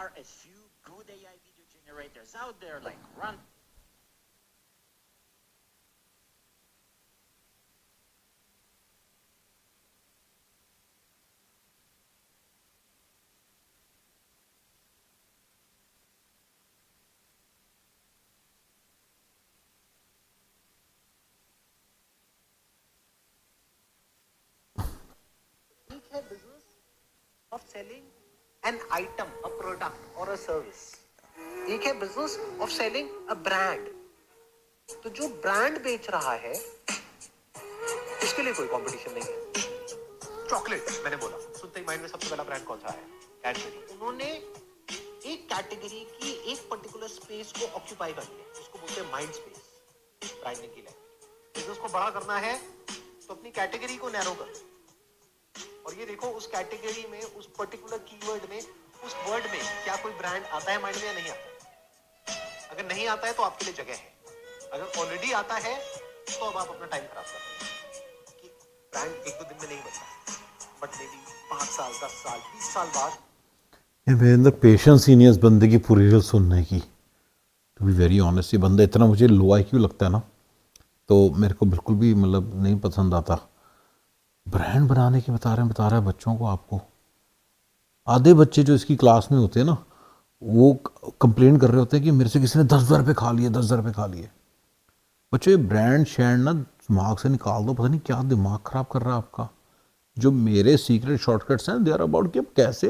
are a few good AI video generators out there like Run. Of selling an item, a product or a service. एक है business of selling a brand. तो जो brand बेच रहा है उसके लिए कोई कंपटीशन नहीं है. चॉकलेट मैंने बोला, सुनते ही माइंड में सबसे पहला ब्रांड कौन सा है? कैडबरी. उन्होंने एक कैटेगरी की एक पर्टिकुलर स्पेस को ऑक्यूपाई कर लिया, उसको बोलते हैं माइंड स्पेस. ब्रांडिंग की लाइन. बिजनेस को बड़ा करना है तो अपनी कैटेगरी को नैरो कर. और ये देखो उस कैटेगरी में, उस पर्टिकुलर कीवर्ड में, उस वर्ड में क्या कोई ब्रांड आता है माइंड में या नहीं आता? अगर नहीं आता है तो आपके लिए जगह है. अगर ऑलरेडी आता है तो अब आप अपना टाइम खराब कर रहे हैं कि ब्रांड एक दो दिन में नहीं बनता, बट मे बी 5 साल 10 साल 20 साल बाद. मेरे अंदर पेशेंस ही नहीं है इस बंदे की पूरी रील सुनने की. टू बी वेरी ऑनेस्ट, ये बंदा इतना मुझे लो आईक्यू लगता है ना, तो मेरे को बिल्कुल भी मतलब नहीं पसंद आता. ब्रांड बनाने के बता रहा है बच्चों को. आपको आधे बच्चे जो इसकी क्लास में होते हैं ना, वो कंप्लेन कर रहे होते हैं कि मेरे से किसी ने 10,000 रुपये खा लिए, 10,000 रुपये खा लिए. बच्चों ये ब्रांड शैंड ना दिमाग से निकाल दो. पता नहीं क्या दिमाग ख़राब कर रहा है आपका. जो मेरे सीक्रेट शॉर्टकट्स हैं दे आर अबाउट कि अब कैसे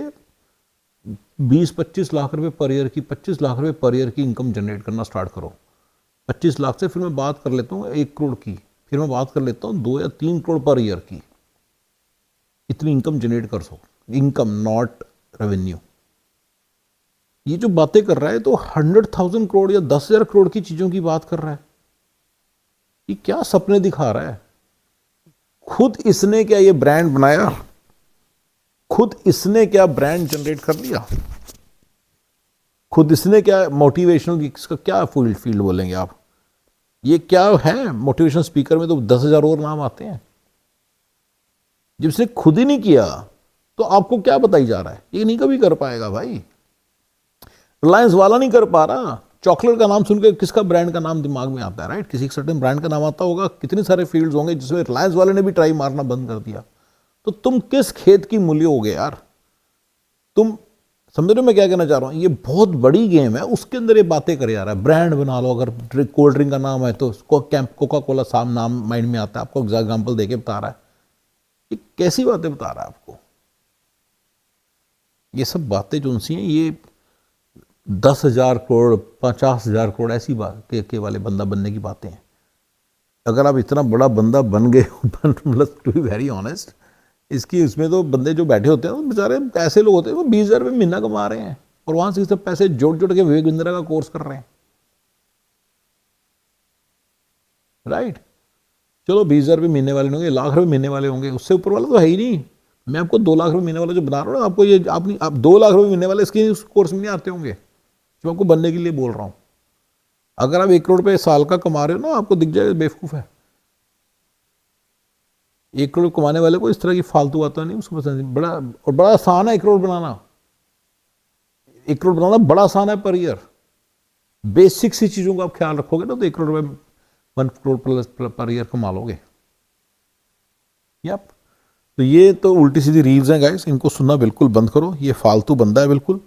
20-25 लाख रुपये पर ईयर की, 25 लाख रुपये पर ईयर की इनकम जनरेट करना स्टार्ट करो. 25 लाख से फिर मैं बात कर लेता हूँ 1 करोड़ की, फिर मैं बात कर लेता हूँ 2 या 3 करोड़ पर ईयर की. इतनी इनकम जनरेट कर सको. Income not revenue. ये जो बातें कर रहा है तो 100,000 करोड़ या 10,000 करोड़ की चीजों की बात कर रहा है. ये क्या सपने दिखा रहा है? खुद इसने क्या ये ब्रांड बनाया? खुद इसने क्या ब्रांड जनरेट कर लिया? खुद इसने क्या मोटिवेशनल, इसका क्या फील्ड बोलेंगे आप? ये क्या है? मोटिवेशनल स्पीकर में तो 10,000 और नाम आते हैं. जब इसने खुद ही नहीं किया तो आपको क्या बताई जा रहा है? ये नहीं कभी कर पाएगा भाई. रिलायंस वाला नहीं कर पा रहा. चॉकलेट का नाम सुनकर किसका ब्रांड का नाम दिमाग में आता है? राइट, किसी सर्टेन ब्रांड का नाम आता होगा. कितने सारे फील्ड्स होंगे जिसमें रिलायंस वाले ने भी ट्राई मारना बंद कर दिया. तो तुम किस खेत की मूल्य हो गए यार? तुम समझ रहे हो मैं क्या कहना चाह रहा हूँ? ये बहुत बड़ी गेम है, उसके अंदर ये बातें करे जा रहा है. ब्रांड बना लो. अगर कोल्ड ड्रिंक का नाम है तो कोका कोला साम नाम माइंड में आता है. आपको एग्जाम्पल देके बता रहा है. ये कैसी बातें बता रहा है आपको? ये सब बातें जो उनसी हैं, ये 10,000 करोड़ 50,000 करोड़ ऐसी बात के वाले बंदा बनने की बातें हैं. अगर आप इतना बड़ा बंदा बन गए, मतलब टू बी वेरी ऑनेस्ट, इसकी उसमें तो बंदे जो बैठे होते हैं बेचारे ऐसे लोग होते हैं वो 20,000 रुपये महीना कमा रहे हैं और वहां से सब पैसे जोड़ जोड़ के विवेक बिंद्रा का कोर्स कर रहे हैं. राइट, चलो 20,000 रुपये महीने वाले होंगे, लाख रुपये महीने वाले होंगे, उससे ऊपर वाला तो है ही नहीं. मैं आपको 2 लाख रुपये महीने वाला जो बता रहा हूँ ना, आपको ये आप 2 लाख रुपये महीने वाले इसके उस कोर्स में नहीं आते होंगे जो आपको बनने के लिए बोल रहा हूँ. अगर आप 1 करोड़ रुपये साल का कमा रहे हो ना, आपको दिख जाएगा बेवकूफ़ है. 1 करोड़ कमाने वाले को इस तरह की फालतू बातें नहीं उसको पसंद नहीं. बड़ा आसान है 1 करोड़ बनाना. 1 करोड़ बनाना बड़ा आसान है पर ईयर. बेसिक सी चीज़ों का आप ख्याल रखोगे ना तो 1 करोड़ रुपये 1 करोड़ प्लस पर ईयर कमा लोगे. यप. तो ये तो उल्टी सीधी रील्स हैं गाइस, इनको सुनना बिल्कुल बंद करो. ये फालतू बंदा है बिल्कुल.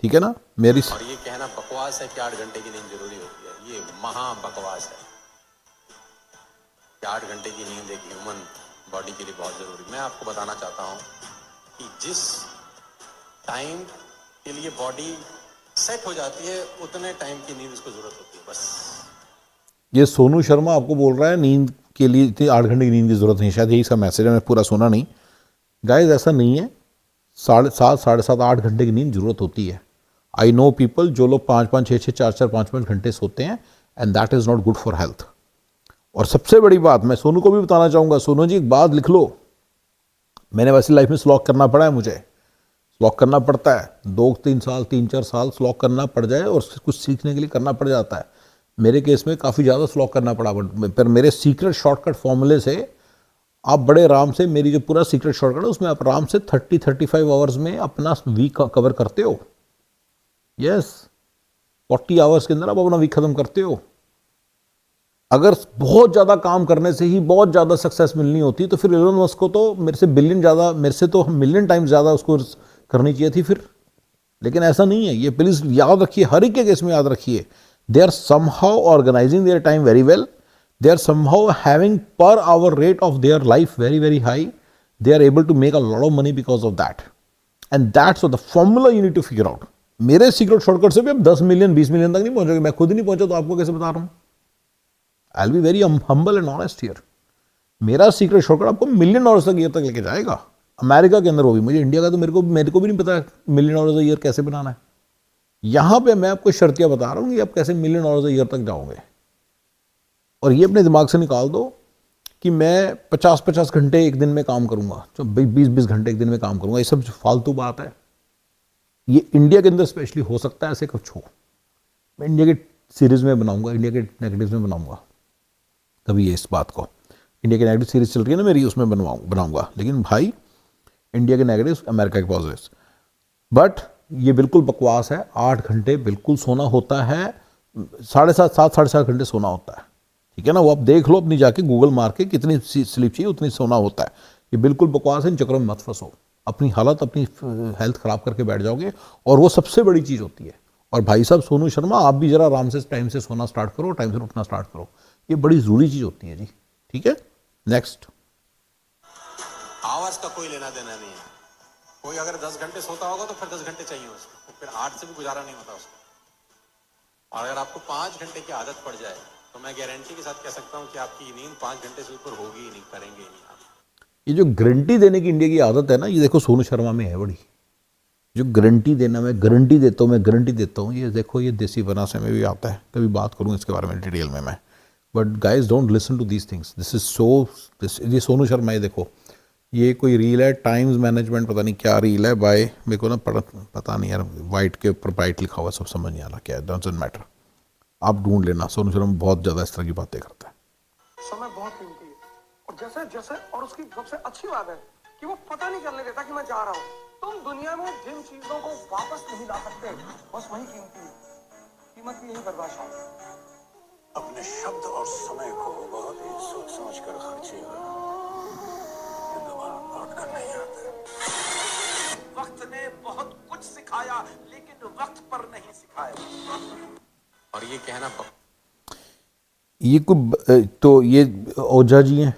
ठीक है ना मेरी. और ये कहना बकवास है कि 8 घंटे की नींद जरूरी होती है, ये महा बकवास है. 8 घंटे की नींद एक ह्यूमन बॉडी के लिए बहुत जरूरी. मैं आपको बताना चाहता हूँ कि जिस टाइम के लिए बॉडी सेट हो जाती है उतने टाइम की नींद उसको जरूरत होती है बस. ये सोनू शर्मा आपको बोल रहा है नींद के लिए इतनी 8 घंटे की नींद की जरूरत नहीं. शायद यही इसका मैसेज है, मैं पूरा सुना नहीं. गाइस ऐसा नहीं है. 7.5 साढ़े 7 8 घंटे की नींद जरूरत होती है. आई नो पीपल जो लोग 5-5 6-6 4-4 5-5 घंटे सोते हैं and that is not good for health. और सबसे बड़ी बात मैं सोनू को भी बताना चाहूँगा. सोनू जी एक बात लिख लो. मैंने वैसे लाइफ में स्लॉक करना पड़ा है, मुझे स्लॉक करना पड़ता है. 2-3 साल 3-4 साल स्लॉक करना पड़ जाए और कुछ सीखने के लिए करना पड़ जाता है. मेरे केस में काफ़ी ज़्यादा स्लॉक करना पड़ा, पर मेरे सीक्रेट शॉर्टकट फॉर्मूले से आप बड़े आराम से, मेरी जो पूरा सीक्रेट शॉर्टकट है उसमें आप आराम से 30-35 आवर्स में अपना वीक कवर करते हो. यस 40 आवर्स के अंदर आप अपना वीक खत्म करते हो। अगर बहुत ज़्यादा काम करने से ही बहुत ज़्यादा सक्सेस मिलनी होती तो फिर एलोन मस्क को तो मेरे से तो मिलियन टाइम्स ज़्यादा उसको करनी चाहिए थी फिर। लेकिन ऐसा नहीं है, ये प्लीज़ याद रखिए, हर एक के केस में याद रखिए, they are somehow organizing their time very well, they are somehow having per hour rate of their life very very high. They are able to make a lot of money because of that, and that's what the formula you need to figure out. मेरे secret shortcut से भी अब 10 million 20 million तक नहीं पहुंचोगे, मैं खुद ही नहीं पहुंचा तो आपको कैसे बता रहा हूं। I will be very humble and honest here. मेरा सीक्रेट शॉर्टकट आपको मिलियन डॉलर्स तक ईयर तक लेके जाएगा, अमेरिका के अंदर वो भी। मुझे इंडिया का तो मेरे को भी नहीं पता मिलियन डॉलर्स ईयर कैसे बनाना है। यहां पे मैं आपको शर्तियां बता रहा हूं कि आप कैसे मिलियन डॉलर्स ईयर तक जाओगे। और ये अपने दिमाग से निकाल दो कि मैं 50-50 घंटे एक दिन में काम करूंगा, जो 20-20 घंटे एक दिन में काम करूंगा, ये सब फालतू बात है। ये इंडिया के अंदर स्पेशली हो सकता है ऐसे कुछ हो। मैं इंडिया के सीरीज में बनाऊंगा, इंडिया के नेगेटिव्स में बनाऊंगा कभी, ये इस बात को, इंडिया की नेगेटिव सीरीज चल रही है ना मेरी, उसमें बनाऊंगा। लेकिन भाई इंडिया के नेगेटिव्स, अमेरिका के पॉजिटिव्स। बट ये बिल्कुल बकवास है। 8 घंटे बिल्कुल सोना होता है, 7.5 घंटे सोना होता है, ठीक है ना। वो आप देख लो अपनी जाके गूगल मार के, कितनी स्लीप चाहिए उतनी सोना होता है। ये बिल्कुल बकवास है, इन चक्करों में मत फंसो। अपनी हालत, अपनी हेल्थ खराब करके बैठ जाओगे, और वो सबसे बड़ी चीज़ होती है। और भाई साहब सोनू शर्मा, आप भी जरा आराम से टाइम से सोना स्टार्ट करो, टाइम से उठना स्टार्ट करो, ये बड़ी ज़रूरी चीज़ होती है जी, ठीक है। नेक्स्ट, आवाज का कोई लेना देना नहीं है। कोई अगर 10 घंटे सोता होगा तो फिर 10 घंटे चाहिए उसको, फिर 8 से भी गुजारा नहीं होता उसको। और अगर आपको 5 घंटे की आदत पड़ जाए तो मैं गारंटी के साथ कह सकता हूं कि आपकी नींद 5 घंटे से ऊपर होगी ही नहीं, करेंगे ही नहीं आप। ये जो गारंटी देने की इंडिया की आदत है ना, ये देखो सोनू शर्मा में है बड़ी। जो गारंटी देना, मैं गारंटी देता हूँ, ये देखो ये देसी बनासे में भी आता है। कभी बात करूँ इसके बारे में डिटेल में मैं। But guys don't listen to these things, this is so, ये सोनू शर्मा, ये देखो, ये कोई रील है, टाइम्स मैनेजमेंट पता नहीं क्या रील है, बाय, मेरे को ना पता नहीं यार, वाइट के ऊपर वाइट लिखा हुआ, सब समझ नहीं आ रहा क्या है, डजंट मैटर, आप ढूंढ लेना। सोनू शर्मा बहुत ज़्यादा इस तरह की बातें करता है। समय बहुत कीमती है, और जैसे और उसकी सबसे अच्छी बात है कि वो पता नहीं चलने देता कि मैं जा रहा हूँ। तुम दुनिया में जिन चीजों को वापस नहीं ला सकते, बस वही कीमती है। कीमत की यही परिभाषा है। अपने शब्द और समय को बहुत ही सोच समझ कर खर्चिएगा, दोबारा लौट कर नहीं आते। वक्त ने बहुत कुछ सिखाया, लेकिन वक्त पर नहीं सिखाया। और ये कहना ये तो ये ओझा जी हैं,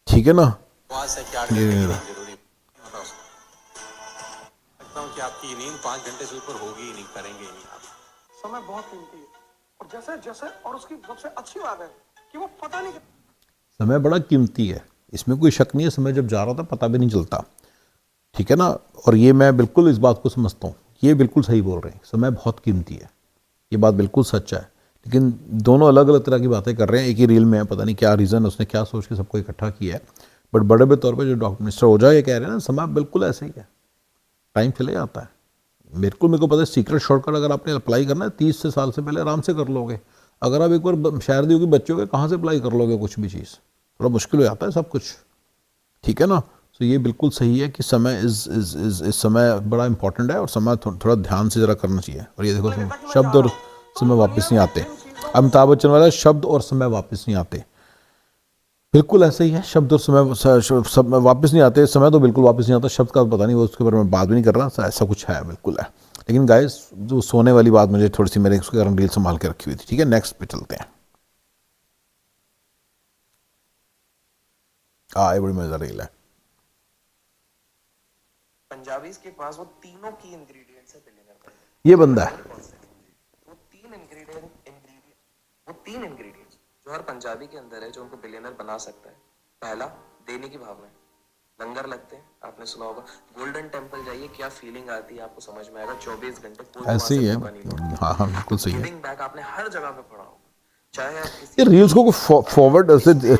ठीक है ना। बकवास है कि 8 घंटे की नींद जरूरी होता है उसको। लगता हूँ कि आपकी नींद 5 घंटे से ऊपर होगी ही नहीं, करेंगे ही नहीं आप। समय बहुत कीमती है, और जैसे और उसकी सबसे अच्छी बात है कि वो पता नहीं, समय बड़ा कीमती है, इसमें कोई शक नहीं है। समय जब जा रहा था पता भी नहीं चलता, ठीक है ना। और ये मैं बिल्कुल इस बात को समझता हूँ, ये बिल्कुल सही बोल रहे हैं, समय बहुत कीमती है, ये बात बिल्कुल सच है। लेकिन दोनों अलग अलग तरह की बातें कर रहे हैं, एक ही रील में है, पता नहीं क्या रीज़न, उसने क्या सोच के सबको इकट्ठा किया है। बट बड़े तौर पे जो डॉक्टर मिस्टर ओझा ये कह रहे हैं ना, समय बिल्कुल ऐसे ही है, टाइम चले जाता है। मेरे को पता है सीक्रेट शॉर्टकट अगर आपने अप्लाई करना है 30 साल से पहले आराम से कर लोगे। अगर आप एक बार शायर दी होगी बच्चों के, कहाँ से अप्लाई कर लोगे कुछ भी चीज़, थोड़ा मुश्किल हो जाता है सब कुछ, ठीक है ना। तो ये बिल्कुल सही है कि समय समय बड़ा इंपॉर्टेंट है, और समय थोड़ा ध्यान से ज़रा करना चाहिए। और ये देखो, शब्द और समय वापस नहीं आते, अमिताभ बच्चन वाला शब्द और समय वापस नहीं आते, बिल्कुल ऐसे ही है। शब्द और समय वापस नहीं आते, समय तो बिल्कुल वापस नहीं आता, शब्द का पता नहीं, वो उसके बारे में बात भी नहीं कर रहा, ऐसा कुछ है, बिल्कुल है। लेकिन गाइस जो सोने वाली बात मुझे थोड़ी सी, मेरे उसके कारण रील संभाल के रखी हुई थी, ठीक है। नेक्स्ट पे चलते हैं। ये बड़ी मजेदार रील है। पंजाबीज के पास वो तीनों की इंग्रेडिएंट्स है बिलियनर का। ये बंदा है, वो तीन इंग्रेडिएंट्स जो हर पंजाबी के अंदर है, जो उनको बिलियनर बना सकता है। पहला, देने की भावना है। लंगर लगते हैं, आपने सुना होगा, गोल्डन टेम्पल जाइए, क्या फीलिंग आती है आपको समझ में आएगा। 24 घंटे कोई ऐसे ही है। हाँ बिल्कुल सही है। गिविंग बैक आपने हर जगह पे पढ़ा होगा, चाहे आप किसी ये रील्स को फॉरवर्ड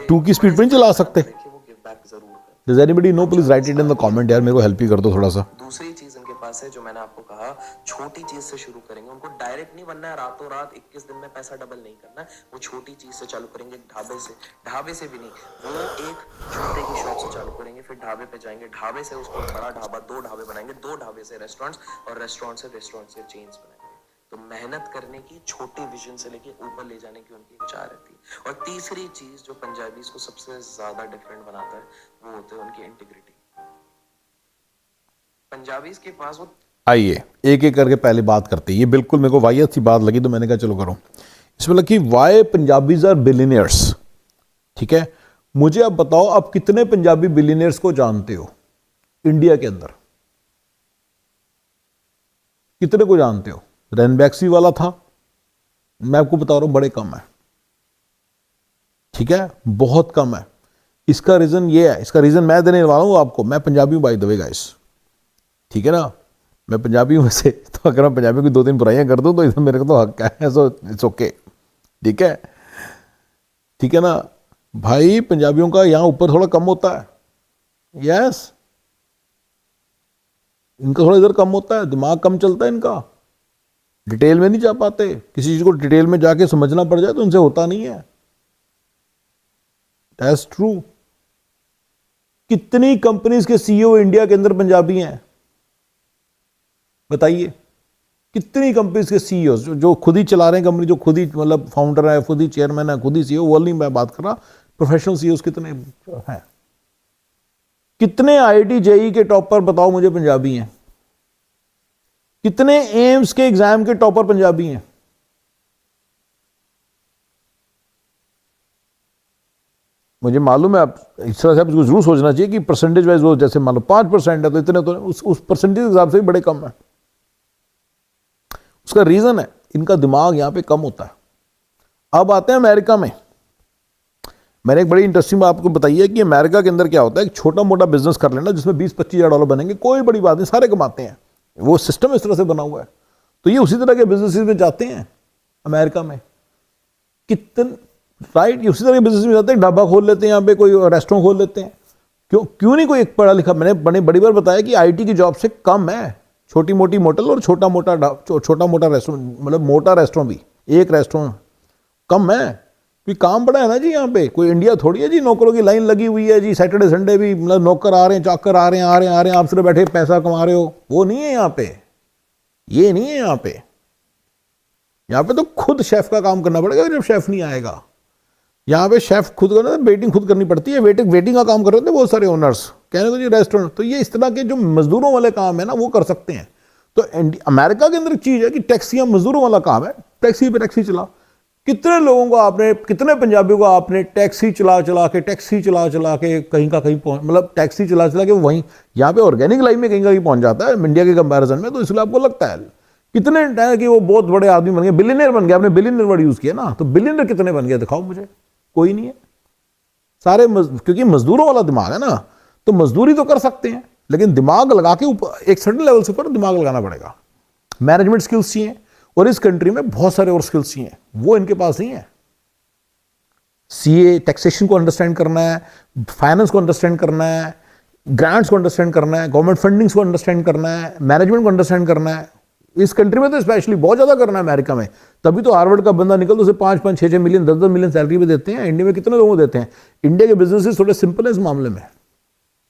2 की स्पीड पे नहीं चला सकते। देखिए, वो गिव बैक जरूर है। Does anybody know? Please write it in the comment यार, मेरे को हेल्प ही कर दो थोड़ा सा। दूसरी चीज इनके पास है, जो मैंने आपको कहा, छोटी चीज से शुरू करेंगे। उनको डायरेक्ट नहीं बनना है, रातों रात 21 दिन में पैसा डबल नहीं करना है। वो छोटी चीज से चालू करेंगे, ढाबे से भी नहीं, वो एक जूते की शॉप से चालू करेंगे, फिर ढाबे पे जाएंगे, ढाबे से उसको बड़ा ढाबा, 2 ढाबे बनाएंगे, 2 ढाबे से रेस्टोरेंट्स, और रेस्टोरेंट से चेन्स बनाएंगे। तो मेहनत करने की, छोटे विजन से लेके ऊपर ले जाने की उनकी इच्छा रहती है। और तीसरी चीज जो पंजाबीज को सबसे ज्यादा डिफरेंट बनाता है वो होते हैं उनकी इंटीग्रिटी। पंजाबीज के पास वो, आइए एक एक करके पहले बात करते हैं। ये बिल्कुल मेरे को वाहियत सी बात लगी तो मैंने कहा चलो करो। इसमें लगी वाई पंजाबीज आर बिलियनियर्स। ठीक है, मुझे अब बताओ आप कितने पंजाबी बिलियनियर्स को जानते हो इंडिया के अंदर? कितने को जानते हो? रेनबैक्सी वाला था, मैं आपको बता रहा हूं बड़े कम है। ठीक है, बहुत कम है। इसका रीजन ये है, इसका रीजन मैं देने वाला हूं आपको। मैं पंजाबी हूं बाय द वे गाइस, ठीक है ना, मैं पंजाबी हूं वैसे। तो अगर मैं पंजाबी की 2-3 बुराइयां कर दूं तो इसमें मेरे को तो हक है, सो इट्स ओके। ठीक है, ठीक है ना भाई, पंजाबियों का यहां ऊपर थोड़ा कम होता है। यस, इनका थोड़ा इधर कम होता है, दिमाग कम चलता है इनका, डिटेल में नहीं जा पाते। किसी चीज को डिटेल में जाके समझना पड़ जाए तो उनसे होता नहीं है। That's true. कितनी कंपनीज के सीईओ इंडिया के अंदर पंजाबी हैं बताइए? कितनी कंपनीज के सीईओ जो खुद ही चला रहे हैं कंपनी, जो खुद ही मतलब फाउंडर है, खुद ही चेयरमैन है, खुद ही सीईओ, वो नहीं मैं बात कर रहा, प्रोफेशनल सीईओ कितने हैं? कितने आईआईटी जेई के टॉपर बताओ मुझे पंजाबी हैं? कितने एम्स के एग्जाम के टॉपर पंजाबी हैं? मुझे मालूम है आप इस तरह से आपको जरूर सोचना चाहिए कि परसेंटेज वाइज वो जैसे मान लो 5% है तो इतने तो उस परसेंटेज के हिसाब से भी बड़े कम है। उसका रीजन है इनका दिमाग यहां पे कम होता है। अब आते हैं अमेरिका में। मैंने एक बड़ी इंटरेस्टिंग बात आपको बताई है कि अमेरिका के अंदर क्या होता है, एक छोटा मोटा बिजनेस कर लेना जिसमें 20-25 हज़ार डॉलर बनेंगे, कोई बड़ी बात नहीं, सारे कमाते हैं, वो सिस्टम इस तरह से बना हुआ है। तो ये उसी तरह के बिजनेस में जाते हैं अमेरिका में, कितने राइट, उसी तरह के बिजनेस में जाते हैं, ढाबा खोल लेते हैं, यहाँ पे कोई रेस्टोरेंट खोल लेते हैं। क्यों नहीं कोई एक पढ़ा लिखा, मैंने बड़ी बार बताया कि आईटी की जॉब से कम है छोटी मोटी मोटल और छोटा मोटा रेस्टोरेंट, मतलब मोटा रेस्टोरेंट भी, एक रेस्टोरेंट कम है। क्योंकि काम बड़ा है ना जी, यहाँ पे कोई इंडिया थोड़ी है जी, नौकरों की लाइन लगी हुई है जी, सैटरडे संडे भी मतलब नौकर आ रहे हैं, चाकर आ रहे हैं, आप सिर्फ बैठे पैसा कमा रहे हो, वो नहीं है यहाँ पे, ये नहीं है यहाँ पे। यहाँ पे तो खुद शेफ का काम करना पड़ेगा जब शेफ नहीं आएगा। यहाँ पे शेफ खुद करना, वेटिंग खुद करनी पड़ती है, वेटिंग का काम कर रहे थे बहुत सारे ओनर्स, कहने को जी रेस्टोरेंट। तो ये इस तरह के जो मजदूरों वाले काम है ना वो कर सकते हैं। तो अमेरिका के अंदर एक चीज है कि टैक्सियां मजदूरों वाला काम है, टैक्सी पे टैक्सी चला। कितने लोगों को आपने, कितने पंजाबियों को आपने टैक्सी चला चला के कहीं का कहीं पहुंच, मतलब टैक्सी चला चला के वहीं, यहाँ पे ऑर्गेनिक लाइफ में कहीं का कहीं पहुंच जाता है इंडिया के कंपैरिजन में। तो इसलिए आपको लगता है कितने टाइम कि वो बहुत बड़े आदमी बन गए, बिलियनियर बन गए। आपने बिलियनियर वर्ड यूज किया ना, तो बिलियनियर कितने बन गए दिखाओ मुझे? कोई नहीं है। सारे क्योंकि मजदूरों वाला दिमाग है ना, तो मजदूरी तो कर सकते हैं लेकिन दिमाग लगा के ऊपर एक सर्टेन लेवल से ऊपर दिमाग लगाना पड़ेगा, मैनेजमेंट स्किल्स चाहिए, और इस कंट्री में बहुत सारे और स्किल्स चाहिए, वो इनके पास नहीं है। सीए, टैक्सेशन को अंडरस्टैंड करना है, फाइनेंस को अंडरस्टैंड करना है, ग्रांट्स को अंडरस्टैंड करना है, गवर्नमेंट फंडिंग्स को अंडरस्टैंड करना है, मैनेजमेंट को अंडरस्टैंड करना है। इस कंट्री में तो स्पेशली बहुत ज्यादा करना है, अमेरिका में। तभी तो हार्वर्ड का बंदा निकल तो उसे 5-5, 6-6 मिलियन, 10-10 मिलियन सैलरी भी देते हैं। इंडिया में कितने लोगों को देते हैं? इंडिया के बिजनेसेस थोड़े सिंपल है इस मामले में,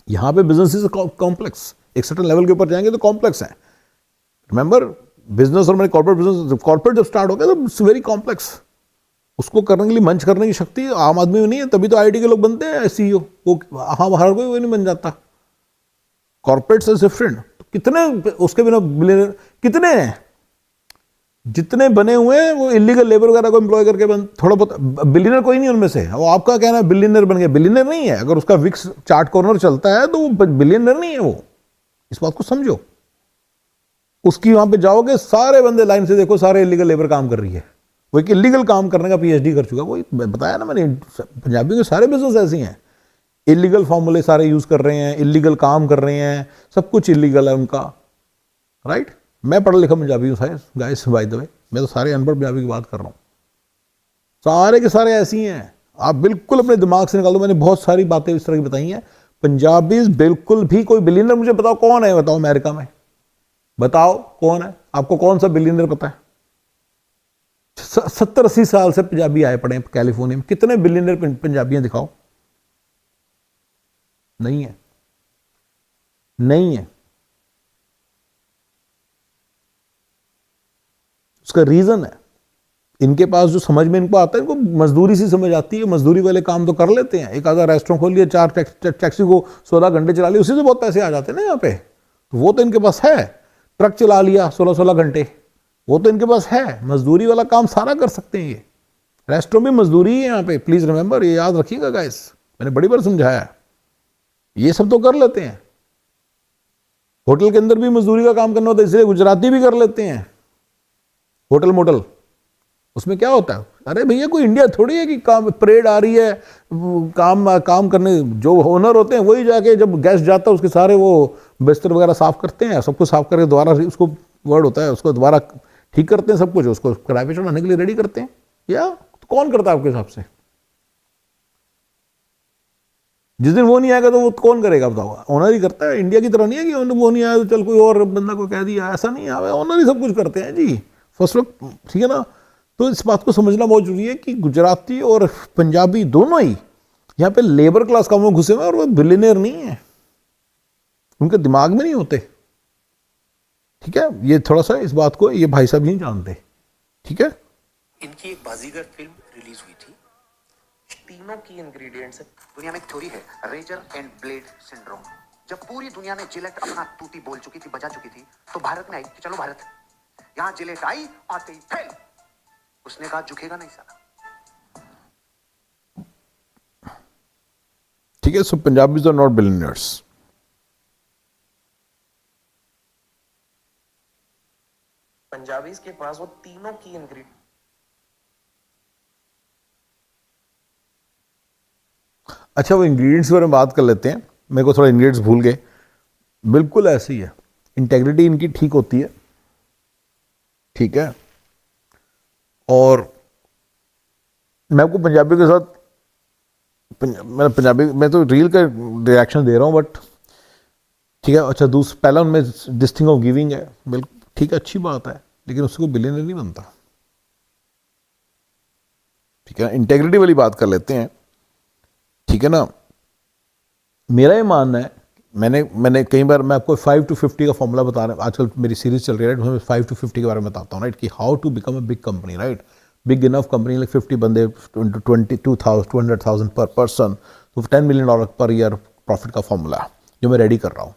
यहाँ पे बिजनेसेस कॉम्प्लेक्स, एक सर्टेन लेवल के ऊपर जाएंगे तो कॉम्प्लेक्स है। रिमेंबर, बिजनेस और कॉर्पोरेट बिजनेस, कॉर्पोरेट जब स्टार्ट हो गया तो इट्स वेरी कॉम्प्लेक्स। उसको करने के लिए, मंच करने की शक्ति आम आदमी में नहीं है, तभी तो आईटी के लोग बनते हैं सीईओ। वो हाँ, हर कोई नहीं बन जाता। कॉर्पोरेट से डिफरेंट। कितने उसके बिना बिलियनर कितने हैं? जितने बने हुए हैं वो इलीगल लेबर वगैरह को एम्प्लॉय करके थोड़ा बहुत, बिलियनर कोई नहीं उनमें से। वो आपका कहना है बिलियनर बन गया, बिलियनर नहीं है। अगर उसका विक्स चार्ट कॉर्नर चलता है तो वो बिलियनर नहीं है वो, इस बात को समझो। उसकी वहां पे जाओगे, सारे बंदे लाइन से देखो, सारे इलीगल लेबर काम कर रही है। वो एक इलीगल काम करने का पीएचडी कर चुका, वही बताया ना मैंने, पंजाबी के सारे बिजनेस ऐसे हैं, इलीगल फॉर्मूले सारे यूज कर रहे हैं, इलीगल काम कर रहे हैं, सब कुछ इलीगल है उनका, राइट। मैं पढ़ा लिखा पंजाबी हूँ गाइस, बाय द वे, मैं तो सारे अनपढ़ पंजाबी की बात कर रहा हूँ। सारे के सारे ऐसी हैं, आप बिल्कुल अपने दिमाग से निकाल दो। मैंने बहुत सारी बातें इस तरह की बताई हैं। पंजाबी बिल्कुल भी कोई बिलियनर मुझे बताओ कौन है, बताओ अमेरिका में, बताओ कौन है? आपको कौन सा बिलियनर पता है? 70-80 साल से पंजाबी आए पड़े कैलिफोर्निया में, कितने बिलियनर पंजाबियां दिखाओ? नहीं है, नहीं है। उसका रीज़न है, इनके पास जो समझ में इनको आता है, इनको मजदूरी सी समझ आती है, मजदूरी वाले काम तो कर लेते हैं। एक आधा रेस्टोरेंट खोल लिया, 4 टैक्सी को 16 घंटे चला लिया, उसी से बहुत पैसे आ जाते हैं ना यहाँ पे। तो वो तो इनके पास है। ट्रक चला लिया 16-16 घंटे, वो तो इनके पास है। मजदूरी वाला काम सारा कर सकते हैं ये। रेस्टोरेंट में मजदूरी है यहाँ पे, प्लीज रिमेंबर, ये याद रखिएगा गाइस, मैंने बड़ी बार समझाया। ये सब तो कर लेते हैं। होटल के अंदर भी मजदूरी का काम करना होता है, इसलिए गुजराती भी कर लेते हैं होटल मोटल। उसमें क्या होता है, अरे भैया कोई इंडिया थोड़ी है कि काम परेड आ रही है, काम करने जो ओनर होते हैं वही जाके जब गेस्ट जाता है उसके सारे वो बिस्तर वगैरह साफ करते हैं, सब कुछ साफ करके दोबारा उसको वर्ड होता है उसको दोबारा ठीक करते हैं, सब कुछ उसको किराए पे चढ़ाने के लिए रेडी करते हैं। या तो कौन करता है आपके हिसाब से? जिस दिन वो नहीं आएगा तो वो कौन करेगा बताओ? ओनर ही करता है। इंडिया की तरह नहीं है कि वो नहीं आया तो चल कोई और बंदा को कह दिया, ऐसा नहीं है, ओनर ही सब कुछ करते हैं जी फर्स्ट वक्त, ठीक है ना। तो इस बात को समझना बहुत जरूरी है कि गुजराती और पंजाबी दोनों ही यहाँ पे लेबर क्लास कामों में घुसे हुए हैं, और वो बिलियनियर नहीं है, उनके दिमाग में नहीं होते, ठीक है। ये थोड़ा सा इस बात को ये भाई साहब नहीं जानते, ठीक है। इनकी एक बाजीगर फिल्म रिलीज हुई थी। तीनों की इंग्रेडिएंट्स है। दुनिया में एक थ्योरी है, रेजर एंड ब्लेड सिंड्रोम। जब पूरी दुनिया में जिलेट अपना तूती बोल चुकी थी, बजा चुकी थी, तो भारत में आई कि चलो भारत, यहाँ जिलेट आई, आते ही फेल। उसने कहा झुकेगा नहीं साला। ठीक है। So Punjabis are not billionaires. Punjabis के पास वो तीनों की इंग्रेडिएंट। अच्छा, वो इंग्रेडिएंट्स के बारे में बात कर लेते हैं। मेरे को थोड़ा इंग्रेडिएंट्स भूल गए। बिल्कुल ऐसी है, इंटेग्रिटी इनकी ठीक होती है, ठीक है। और मैं आपको पंजाबी के साथ मैं पंजाबी में तो रील का रिएक्शन दे रहा हूँ, बट ठीक है। अच्छा, पहला उनमें दिस थिंग ऑफ गिविंग है, बिल्कुल ठीक है, अच्छी बात है, लेकिन उससे कोई बिलियनर नहीं बनता, ठीक है। इंटेग्रिटी वाली बात कर लेते हैं, ठीक है ना। मेरा ये मानना है, मैंने कई बार मैं आपको 5 to 50 का फॉर्मूला बता रहा हूँ, आजकल मेरी सीरीज चल रही है, राइट, 5 to 50 के बारे में बताता हूँ, राइट, कि how to become a big company, right, big enough company, like 50 बंदे, 200,000 पर पर्सन, तो $10 million पर ईयर प्रॉफिट का फॉर्मूला जो मैं रेडी कर रहा हूँ।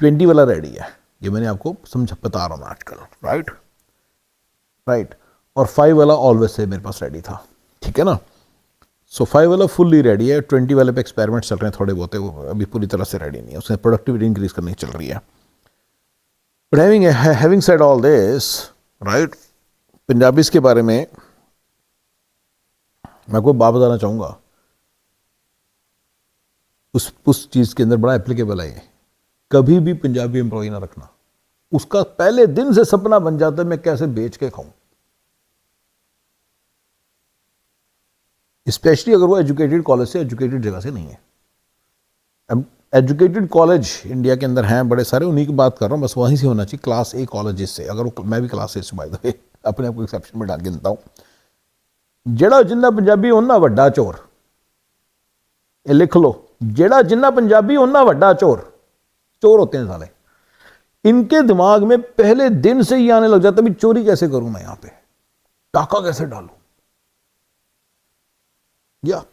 20 वाला रेडी है, ये मैंने आपको बता रहा हूँ आजकल, राइट। और 5 वाला ऑलवेज से मेरे पास रेडी था, ठीक है ना। सो 5 वाला फुल्ली रेडी है, 20 वाले पे एक्सपेरिमेंट चल रहे हैं थोड़े बहुत, वो अभी पूरी तरह से रेडी नहीं है, उसमें प्रोडक्टिविटी इंक्रीज करनी चल रही है। But having said all this, right, Punjabis के बारे में मैं आपको बात बताना चाहूंगा, उस चीज के अंदर बड़ा एप्लीकेबल है ये। कभी भी पंजाबी एम्प्लॉय ना रखना, उसका पहले दिन से सपना बन जाता है मैं कैसे बेच के खाऊं, स्पेशली अगर वो एजुकेटेड कॉलेज से, एजुकेटेड जगह से नहीं है। अब एजुकेटेड कॉलेज इंडिया के अंदर हैं बड़े सारे, उन्हीं की बात कर रहा हूँ, बस वहीं से होना चाहिए, क्लास ए कॉलेज से। अगर वो, मैं भी क्लास ए से बाय द वे अपने आप को एक्सेप्शन में डाल गिनता हूँ। जेड़ा जिन्ना पंजाबी उन्ना वड्डा चोर, ये लिख लो, जेड़ा जिन्ना पंजाबी उन्ना वड्डा चोर। चोर होते हैं साले, इनके दिमाग में पहले दिन से ही आने लग जाता है भी चोरी कैसे करूं मैं, यहां पे टाका कैसे डालूं, या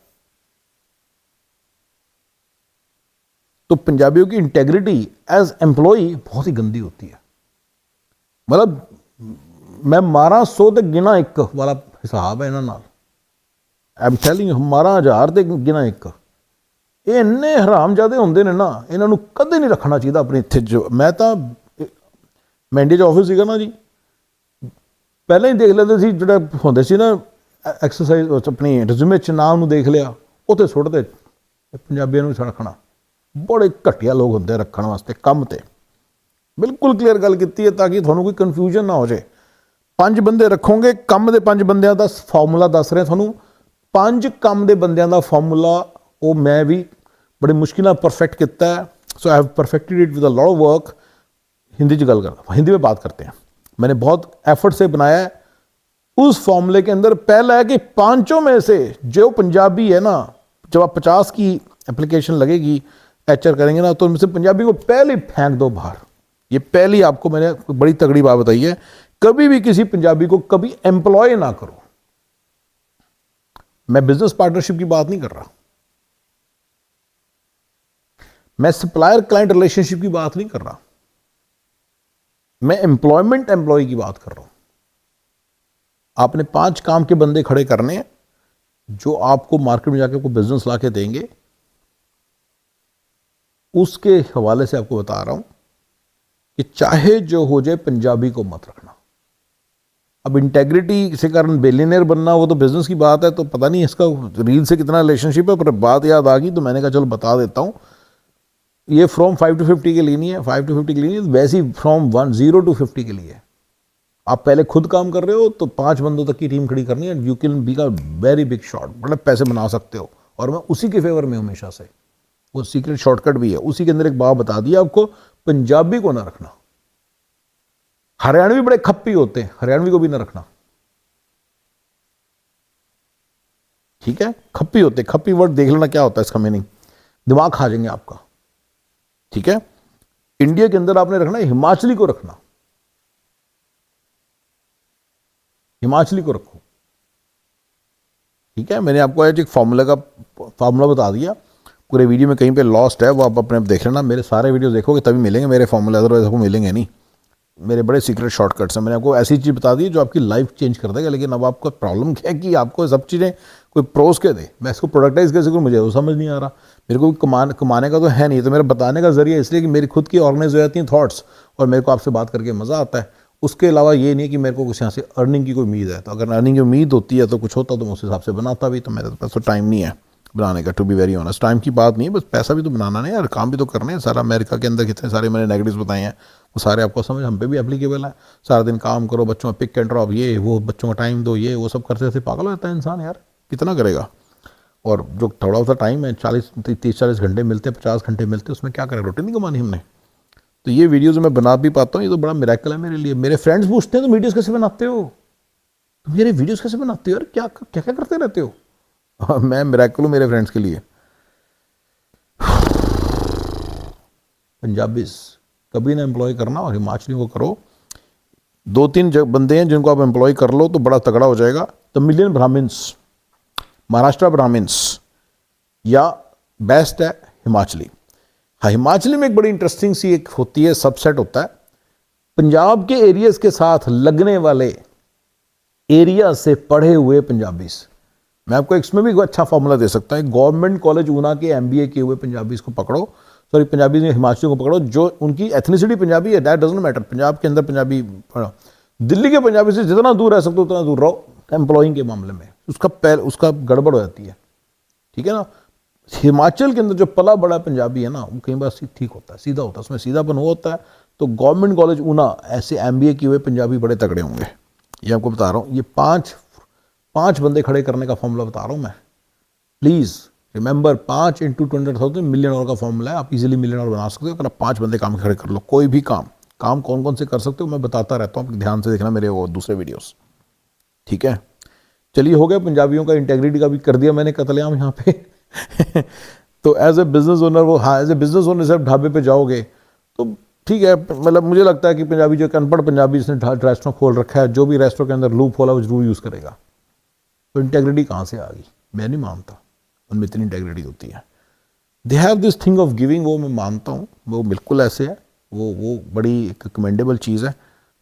तो पंजाबियों की इंटेग्रिटी एज एम्प्लॉय बहुत ही गंदी होती है। मतलब मैं मारा 100 ते गिना 1 वाला हिसाब है इन्हां नाल। आई एम टेलिंग यू, मारा 1000 ते गिना 1। ये इन्ने हरामजादे होंदे ने ना, इन्हां नूं कदे नहीं रखना चाहिए अपने इत्थे। जो मैं इंडिया च ऑफिस सीगा ना जी, पहले ही देख लेते सी, जिहड़ा होंदे सी ना एक्सरसाइज अपनी रिज्यूमे च नाम नूं देख लिया, उत्थे सुट्टदे पंजाबियों नूं रखना। बड़े घटिया लोग होंदे रखण वास्ते काम ते। बिल्कुल क्लीयर गल कीती है ताकि तुहानूं कोई कन्फ्यूजन ना हो जाए। 5 बंदे रखोगे, कम दे 5 बंदियां दा फार्मूला दस रहे तुहानूं। 5 कम दे बंदियां दा फार्मूला वो मैं भी बड़ी मुश्किल परफेक्ट किया है। So I have perfected it with a lot of work. Hindi च गल कर, हिंदी में बात करते हैं। मैंने बहुत एफर्ट से बनाया है। उस फॉर्मूले के अंदर पहला है कि 5 में से जो पंजाबी है ना, जब आप 50 की एप्लीकेशन लगेगी, एचआर करेंगे ना, तो उनमें से पंजाबी को पहले फेंक दो बाहर। ये पहली आपको मैंने बड़ी तगड़ी बात बताई है कभी भी किसी पंजाबी को कभी एम्प्लॉय ना करो। मैं बिजनेस पार्टनरशिप की बात नहीं कर रहा, मैं सप्लायर क्लाइंट रिलेशनशिप की बात नहीं कर रहा, मैं एम्प्लॉयमेंट एम्प्लॉय की बात कर रहा हूं। आपने 5 काम के बंदे खड़े करने हैं जो आपको मार्केट में जाके कोई बिजनेस ला के देंगे। उसके हवाले से आपको बता रहा हूं कि चाहे जो हो जाए पंजाबी को मत रखना। अब इंटेग्रिटी से कारण बिलियनियर बनना वो तो बिजनेस की बात है, तो पता नहीं इसका रील से कितना रिलेशनशिप है, पर बात याद आ गई तो मैंने कहा चलो बता देता हूं। ये फ्रॉम 5 to 50 के लिए नहीं है, 5 to 50 के लिए नहीं, वैसे ही फ्रॉम 0 to 50 के लिए। आप पहले खुद काम कर रहे हो तो 5 बंदों तक की टीम खड़ी करनी है। यू कैन बी का वेरी बिग शॉट, मतलब पैसे बना सकते हो। और मैं उसी के फेवर में हमेशा से, वो सीक्रेट शॉर्टकट भी है। उसी के अंदर एक बात बता दिया आपको, पंजाबी को ना रखना। हरियाणवी बड़े खप्पी होते हैं, हरियाणवी को भी ना रखना, ठीक है। खप्पी होते, खप्पी वर्ड देख लेना क्या होता है इसका मीनिंग, दिमाग खा जाएंगे आपका, ठीक है। इंडिया के अंदर आपने रखना है, हिमाचली को रखना, हिमाचली को रखो, ठीक है। मैंने आपको आज एक फार्मूला बता दिया, पूरे वीडियो में कहीं पे लॉस्ट है, वो आप अपने देख लेना। मेरे सारे वीडियो देखोगे तभी मिलेंगे मेरे फार्मूले, अदरवाइज आपको मिलेंगे नहीं। मेरे बड़े सीक्रेट शॉर्टकट्स हैं। मैंने आपको ऐसी चीज़ बता दी जो आपकी लाइफ चेंज कर देगा। लेकिन अब आपका प्रॉब्लम क्या है कि आपको सब चीज़ें कोई प्रोस के दे, मैं इसको प्रोडक्टाइज कैसे करूँ मुझे वो समझ नहीं आ रहा। मेरे को कमाने का तो है नहीं, तो मेरा बताने का जरिया इसलिए कि मेरी खुद की ऑर्गेनाइज हो जाती हैं थॉट्स, और मेरे को आपसे बात करके मज़ा आता है। उसके अलावा ये नहीं कि मेरे को कुछ यहाँ से अर्निंग की कोई उम्मीद है। तो अगर अर्निंग की उम्मीद होती है तो कुछ होता तो मैं उस हिसाब से बनाता भी, तो मेरे पास तो टाइम नहीं है बनाने का। To be very honest, time की बात नहीं है, बस पैसा भी तो बनाना नहीं यार, काम भी तो करने हैं। सारा अमेरिका के अंदर कितने सारे मैंने नेगेटिव्स बताए हैं, वो सारे आपको समझ हम पे भी एप्लीकेबल है। सारा दिन काम करो, बच्चों में पिक एंड ड्रॉप, ये वो, बच्चों का टाइम दो, ये वो सब करते करते पागल हो जाता है इंसान यार, कितना करेगा। और जो थोड़ा सा टाइम है 30-40 घंटे मिलते हैं, 50 घंटे मिलते हैं, उसमें क्या करें, रोटी नहीं कमानी हमने। तो ये वीडियोज़ मैं बना भी पाता हूँ, ये तो बड़ा मिरेकल है मेरे लिए। मेरे फ्रेंड्स पूछते हैं तो वीडियोज़ कैसे बनाते हो, तुम मेरे वीडियोज़ कैसे बनाते हो यार, क्या क्या क्या करते रहते हो। मैं मिरेकल हूँ मेरे फ्रेंड्स के लिए। पंजाबीज कभी ना एम्प्लॉय करना, और हिमाचली को करो। 2-3 बंदे हैं जिनको आप एम्प्लॉय कर लो तो बड़ा तगड़ा हो जाएगा। तमिलियन ब्राह्मण्स, महाराष्ट्र ब्राह्मण्स, या बेस्ट है हिमाचली। हाँ, हिमाचली में एक बड़ी इंटरेस्टिंग सी एक होती है, सबसेट होता है पंजाब के एरियाज के साथ लगने वाले एरिया से पढ़े हुए पंजाबीज। मैं आपको इसमें भी अच्छा फॉर्मूला दे सकता हूँ। गवर्नमेंट कॉलेज ऊना के MBA किए हुए पंजाबीज को पकड़ो, सॉरी पंजाबी में हिमाचलियों को पकड़ो, जो उनकी एथनिसिटी पंजाबी है, दैट डजंट मैटर। पंजाब के अंदर पंजाबी पढ़ो, दिल्ली के पंजाबी से जितना दूर रह सकते हो उतना दूर रहो एम्प्लॉइंग के मामले में, उसका गड़बड़ हो जाती है, ठीक है ना। हिमाचल के अंदर जो पला बड़ा पंजाबी है ना, वो कई बार ठीक होता है, सीधा होता है, उसमें सीधापन वो होता है। तो गवर्नमेंट कॉलेज ऊना ऐसे MBA किए हुए पंजाबी बड़े तगड़े होंगे, ये आपको बता रहा हूँ। ये पाँच बंदे खड़े करने का फॉर्मूला बता रहा हूँ मैं। प्लीज़ रिमेंबर, 5 × 200,000 मिलियन का फॉर्मूला है। आप इजीली मिलियन बना सकते हो अगर आप 5 बंदे काम खड़े कर लो। कोई भी काम कौन कौन से कर सकते हो मैं बताता रहता हूँ, आप ध्यान से देखना मेरे वो दूसरे वीडियोस, ठीक है। चलिए, हो गया पंजाबियों का, इंटेग्रिटी का भी कर दिया मैंने कतलेआम यहाँ पे। तो एज ए बिजनेस ओनर, वो हाँ एज ए बिजनेस ओनर जब ढाबे पे जाओगे तो ठीक है, मतलब मुझे लगता है कि पंजाबी जो अनपढ़ पंजाबी जिसने रेस्टोरेंट खोल रखा है, जो भी रेस्टोरेंट के अंदर लूप होला वो जरूर यूज़ करेगा। तो इंटेग्रिटी कहाँ से आ गई, मैं नहीं मानता उनमें इतनी इंटेग्रिटी होती है। They have this thing of giving, वो मैं मानता हूँ, वो बिल्कुल ऐसे है, वो बड़ी एक कमेंडेबल चीज़ है।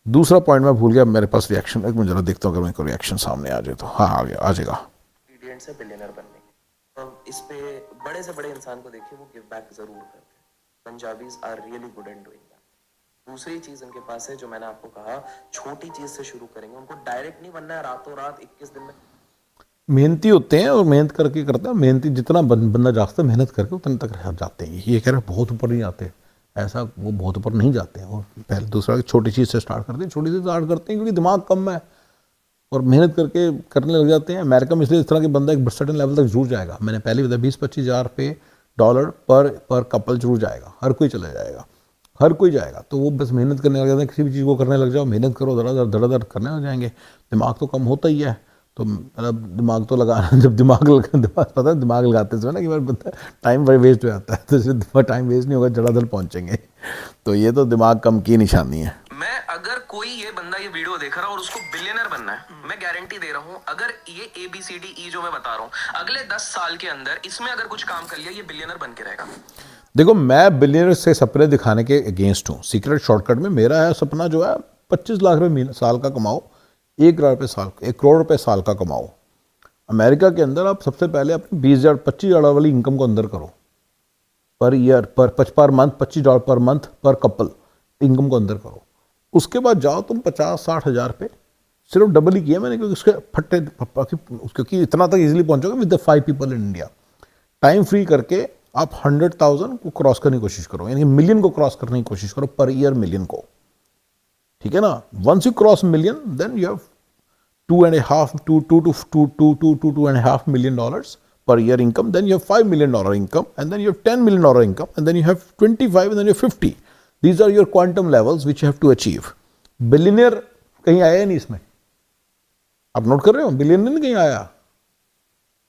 दूसरा पॉइंट मैं भूल गया, मेरे पास रिएक्शन, एक मिनट जरा देखता हूँ अगर मेरे को रिएक्शन सामने आ जाए तो। हाँ, आ गया, आ जाएगा। इंग्रेडिएंट्स है बिलियनर बनने के, तो इस पे बड़े से बड़े इंसान को देखिए, वो गिव बैक जरूर करते हैं। Punjabis are really good at doing that. दूसरी चीज उनके पास है जो मैंने आपको कहा, छोटी चीज से शुरू करेंगे, उनको डायरेक्ट नहीं बनना है रातों रात 21 दिन में। मेहनती होते हैं और मेहनत करके करते हैं। मेहनती जितना बंदा जाता है मेहनत करके उतने तक जाते हैं। ये कह रहे हैं बहुत ऊपर नहीं जाते, ऐसा वो बहुत ऊपर नहीं जाते हैं। और पहले दूसरा छोटी चीज़ से स्टार्ट करते हैं, छोटी से स्टार्ट करते हैं क्योंकि दिमाग कम है और मेहनत करके करने लग जाते हैं। अमेरिका में इसलिए इस तरह के बंदा एक सर्टेन लेवल तक जरूर जाएगा। मैंने पहले बताया 20-25 हज़ार $20 पर कपल जरूर जाएगा, हर कोई चला जाएगा, हर कोई जाएगा। तो वो बस मेहनत करने लग जाते हैं, किसी भी चीज़ को करने लग जाओ, मेहनत करो, धड़ाधड़ करने लग जाएंगे। दिमाग तो कम होता ही है, तो मतलब दिमाग तो लगाना, जब दिमाग लगाते समय ना कि बार बंदा टाइम वेस्ट हो जाता है, तो टाइम वेस्ट नहीं होगा, धड़ाधड़ पहुँचेंगे। तो ये तो दिमाग कम की निशानी है। मैं अगर कोई ये बंदा ये वीडियो देख रहा है और उसको बिलियनर बनना है, मैं गारंटी दे रहा हूं, अगर ये ABCDE जो मैं बता रहा हूं अगले 10 साल के अंदर इसमें अगर कुछ काम कर लिया, ये बिलियनर बन के रहेगा। देखो, मैं बिलियनर से सपने दिखाने के अगेंस्ट हूँ। सीक्रेट शॉर्टकट में मेरा है सपना जो है 25 लाख रुपये साल का कमाओ, 1 करोड़ रुपये साल का कमाओ। अमेरिका के अंदर आप सबसे पहले अपनी 20,000 $25,000 वाली इनकम को अंदर करो per year, per month, $25 per month पर कपल इनकम को अंदर करो। उसके बाद जाओ तुम 50-60 हज़ार पे, सिर्फ डबल ही किया मैंने, क्योंकि उसके फट्टे, क्योंकि इतना तक इजीली पहुंचोगे with the 5 people in India. Time free करके आप 100,000 को क्रॉस करने की कोशिश करो, यानी मिलियन को क्रॉस करने की कोशिश करो पर ईयर, मिलियन को। ठीक है ना? Once you cross million, then you have $2.5 million per year income, then you have $5 million income, and then you have $10 million income, and then you have 25, and then you have 50. These are your quantum levels which you have to achieve. Billionaire कहीं आया नहीं इसमें, आप note कर रहे हो? Billionaire नहीं कहीं आया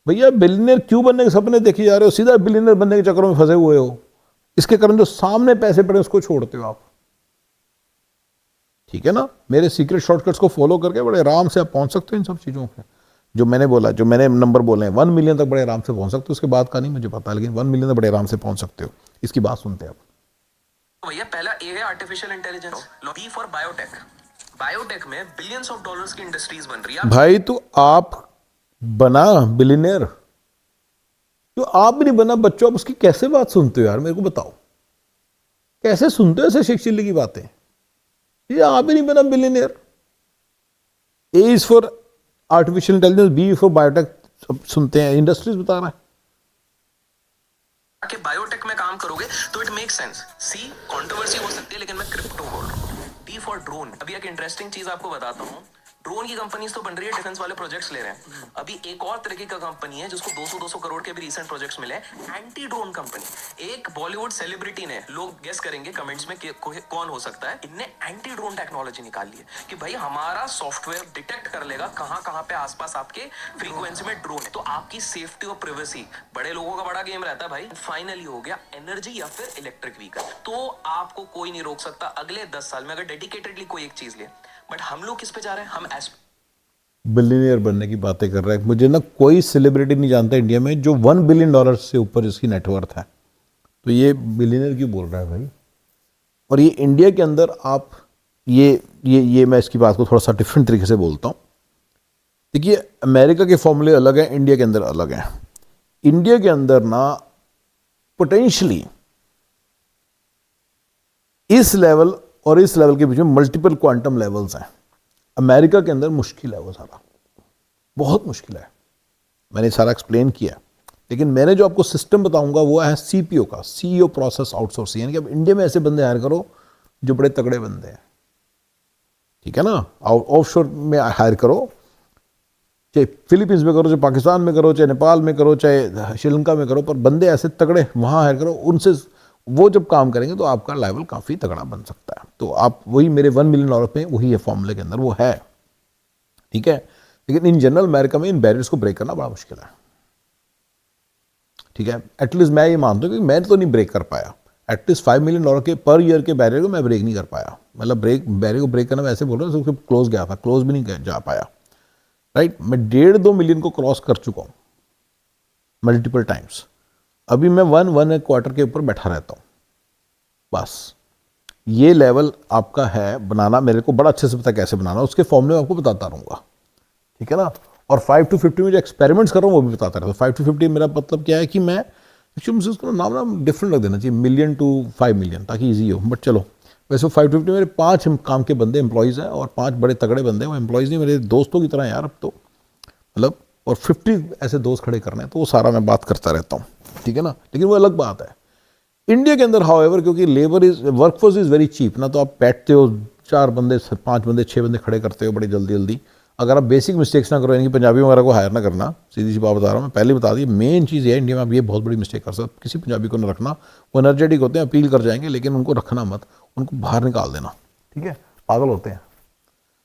भैया। बिलियनियर क्यों बनने के सपने देखे जा रहे हो? सीधा बिलियनियर बनने के चक्करों में फंसे हुए हो। इसके कारण जो सामने पैसे पड़े उसको छोड़ते हो आप। ठीक है ना? मेरे सीक्रेट शॉर्टकट्स को फॉलो करके बड़े आराम से आप पहुंच सकते हो इन सब चीज़ों पे जो मैंने बोला, जो मैंने नंबर बोले हैं। 1 मिलियन तक बड़े आराम से पहुंच सकते हो, उसके बाद का नहीं मुझे पता, लेकिन 1 मिलियन तक बड़े आराम से पहुंच सकते हो। इसकी बात सुनते हैं आप। भैया पहला ए है artificial intelligence, B for biotech. Biotech में बिलियंस ऑफ डॉलर्स की इंडस्ट्रीज बन रही है। भाई तो आप बना बिलियनियर, तो आप भी नहीं बना बच्चों, आप उसकी कैसे बात सुनते हो यार? मेरे को बताओ, कैसे सुनते हो ऐसे शिक्षिली की बातें? ये आप ही नहीं बना billionaire. A is for artificial intelligence, B for biotech, सब सुनते हैं, इंडस्ट्रीज बता रहा है कि बायोटेक में काम करोगे तो it make sense. C controversy हो सकती है लेकिन मैं क्रिप्टो बोल रहा हूँ। D for drone. अभी एक इंटरेस्टिंग चीज आपको बताता हूँ, ड्रोन की कंपनीज तो बन रही है, डिफेंस वाले प्रोजेक्ट्स ले रहे हैं। अभी एक और तरीके का कंपनी है जिसको 200 करोड़ के भी रिसेंट प्रोजेक्ट्स मिले, एंटी ड्रोन कंपनी। एक बॉलीवुड सेलिब्रिटी ने, लोग गेस करेंगे कमेंट्स में कौन हो सकता है, इनने एंटी ड्रोन टेक्नोलॉजी निकाल ली है कि भाई हमारा सॉफ्टवेयर डिटेक्ट कर लेगा कहां पे आसपास आपके फ्रीक्वेंसी में ड्रोन है, तो आपकी सेफ्टी और प्राइवेसी, बड़े लोगों का बड़ा गेम रहता है भाई। फाइनली हो गया एनर्जी या फिर इलेक्ट्रिक व्हीकल, तो आपको कोई नहीं रोक सकता अगले 10 साल में अगर डेडिकेटेडली कोई एक चीज ले। बट हम लोग किस पे जा रहे हैं? हम बिलियनियर बनने की बातें कर रहा है। मुझे ना कोई सेलिब्रिटी नहीं जानता इंडिया में जो $1 बिलियन से ऊपर जिसकी नेटवर्थ है, तो ये बिलियनियर क्यों बोल रहा है भाई? और ये इंडिया के अंदर आप ये मैं इसकी बात को थोड़ा सा डिफरेंट तरीके से बोलता हूँ। देखिए, अमेरिका के फॉर्मूले अलग हैं, इंडिया के अंदर अलग हैं। इंडिया के अंदर ना पोटेंशियली इस लेवल और इस लेवल के बीच में मल्टीपल क्वांटम लेवल्स हैं। अमेरिका के अंदर मुश्किल है, वो सारा बहुत मुश्किल है। मैंने सारा एक्सप्लेन किया, लेकिन मैंने जो आपको सिस्टम बताऊंगा वो है CPO का, CEO प्रोसेस आउटसोर्सिंग, यानी कि अब इंडिया में ऐसे बंदे हायर करो जो बड़े तगड़े बंदे हैं। ठीक है ना? ऑफशोर में हायर करो, चाहे फिलीपींस में करो, चाहे पाकिस्तान में करो, चाहे नेपाल में करो, चाहे श्रीलंका में करो, पर बंदे ऐसे तगड़े वहाँ हायर करो। उनसे वो जब काम करेंगे तो आपका लेवल काफ़ी तगड़ा बन सकता है। तो आप वही मेरे $1 मिलियन पे वही है फॉर्मूले के अंदर, वो है। ठीक है? लेकिन इन जनरल अमेरिका में इन बैरियर्स को ब्रेक करना बड़ा मुश्किल है। ठीक है? एटलीस्ट मैं ये मानता हूँ कि मैं तो नहीं ब्रेक कर पाया। एटलीस्ट $5 मिलियन के पर ईयर के बैरियर को मैं ब्रेक नहीं कर पाया। मतलब बैरियर को ब्रेक करना मैं ऐसे बोल रहा हूँ, उसके क्लोज गया था, क्लोज भी नहीं जा पाया। राइट? मैं 1.5-2 मिलियन को क्रॉस कर चुका हूँ मल्टीपल टाइम्स। अभी मैं 1.25 के ऊपर बैठा रहता हूँ। बस ये लेवल आपका है बनाना, मेरे को बड़ा अच्छे से पता कैसे बनाना, उसके फॉर्मूले में आपको बताता रहूँगा। ठीक है ना? और 5 to 50 में जो एक्सपेरिमेंट्स कर रहा हूँ वो भी बताता रहता हूँ। 5 to 50 मेरा मतलब क्या है कि मैं एक्चुअली मुझे उसका नाम डिफरेंट रख देना चाहिए, $1 to 5 मिलियन, ताकि ईजी हो। बट चलो, वैसे 5 to 50 मेरे 5 काम के बंदे एम्प्लॉयज़ हैं और 5 बड़े तगड़े बंदे हैं। वो एम्प्लॉयज़ नहीं, मेरे दोस्तों की तरह यार अब तो, मतलब, और 50 ऐसे दोस्त खड़े करने हैं, तो वो सारा मैं बात करता रहता हूँ। ठीक है ना? लेकिन वो अलग बात है। इंडिया के अंदर हाउएवर, क्योंकि वर्कफोर्स इज़ वेरी चीप ना, तो आप बैठते हो 4 बंदे, 5 बंदे, 6 बंदे खड़े करते हो बड़ी जल्दी। अगर आप बेसिक मिस्टेक्स ना करो, यानी कि पंजाबी वगैरह को हायर ना करना, सीधी सी बात बता रहा हूँ मैं, पहले बता दी। मेन चीज़ ये है, इंडिया में आप ये बहुत बड़ी मिस्टेक कर सकते, किसी पंजाबी को ना रखना। वो एनर्जेटिक होते हैं, अपील कर जाएंगे, लेकिन उनको रखना मत, उनको बाहर निकाल देना। ठीक है? पागल होते हैं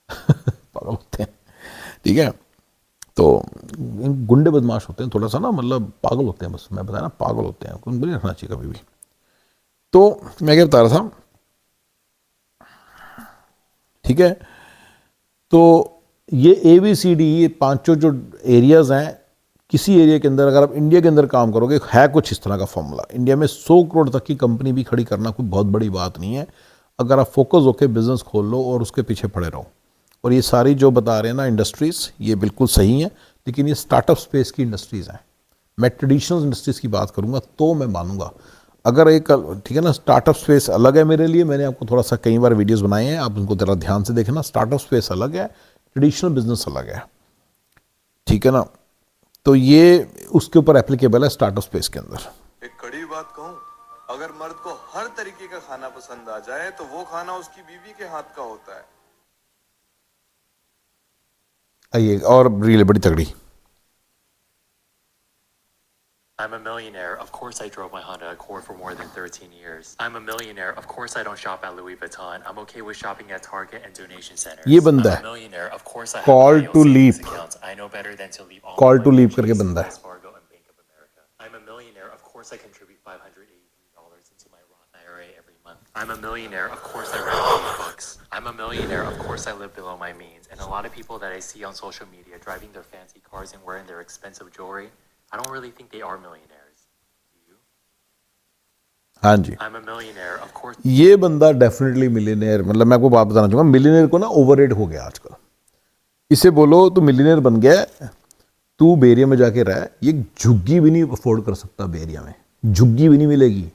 पागल होते हैं। ठीक है? तो गुंडे बदमाश होते हैं थोड़ा सा ना, मतलब पागल होते हैं, बस मैं बताया ना, पागल होते हैं, उनको नहीं रखना चाहिए कभी भी। तो मैं क्या बता रहा था, ठीक है, तो ये ABCD, ये पांचों जो एरियाज हैं, किसी एरिया के अंदर अगर आप इंडिया के अंदर काम करोगे, है कुछ इस तरह का फॉर्मूला। इंडिया में 100 करोड़ तक की कंपनी भी खड़ी करना कोई बहुत बड़ी बात नहीं है, अगर आप फोकस होकर बिजनेस खोल लो और उसके पीछे पड़े रहो। और ये सारी जो बता रहे हैं ना इंडस्ट्रीज़, ये बिल्कुल सही हैं, लेकिन ये स्टार्टअप स्पेस की इंडस्ट्रीज़ हैं। मैं ट्रेडिशनल इंडस्ट्रीज़ की बात करूंगा तो मैं मानूंगा। अगर एक, ठीक है ना, स्टार्टअप स्पेस अलग है मेरे लिए, मैंने आपको थोड़ा सा कई बार वीडियोस बनाए हैं, आप उनको ज़रा ध्यान से देखना। स्टार्टअप स्पेस अलग है, ट्रेडिशनल बिजनेस अलग है, ठीक है ना। तो ये उसके ऊपर एप्लीकेबल है स्टार्टअप स्पेस के अंदर। एक कड़ी बात कहूं, अगर मर्द को हर तरीके का खाना पसंद आ जाए तो वो खाना उसकी बीवी के हाथ का होता है। आइए, और रील बड़ी तगड़ी। I'm a millionaire. Of course I drove my Honda Accord for more than 13 years. I'm a millionaire. Of course I don't shop at Louis Vuitton. I'm okay with shopping at Target and donation centers. ये बंदा I'm है, a millionaire. Of course I have Call my own to savings leap. accounts. I know better than to leave all Call my to money leap in करके Chase, बंदा है। Wells Fargo and Bank of America. I'm a millionaire. Of course I contribute $583 into my Roth IRA every month. I'm a millionaire. Of course I read these books. I'm a millionaire. Of course I live below my means. And a lot of people that I see on social media driving their fancy cars and wearing their expensive jewelry, I don't really think they are millionaires. हाँ जी, I'm a millionaire. Of course. ये बंदा definitely millionaire, मतलब मैं आपको बात बताना चाहूँगा, millionaire को ना ओवररेट हो गया आजकल। इसे बोलो तो मिलियनेयर बन गया है, तू बेरिया में जाके रह, ये झुग्गी भी नहीं अफोर्ड कर सकता, बेरिया में झुग्गी भी नहीं मिलेगी,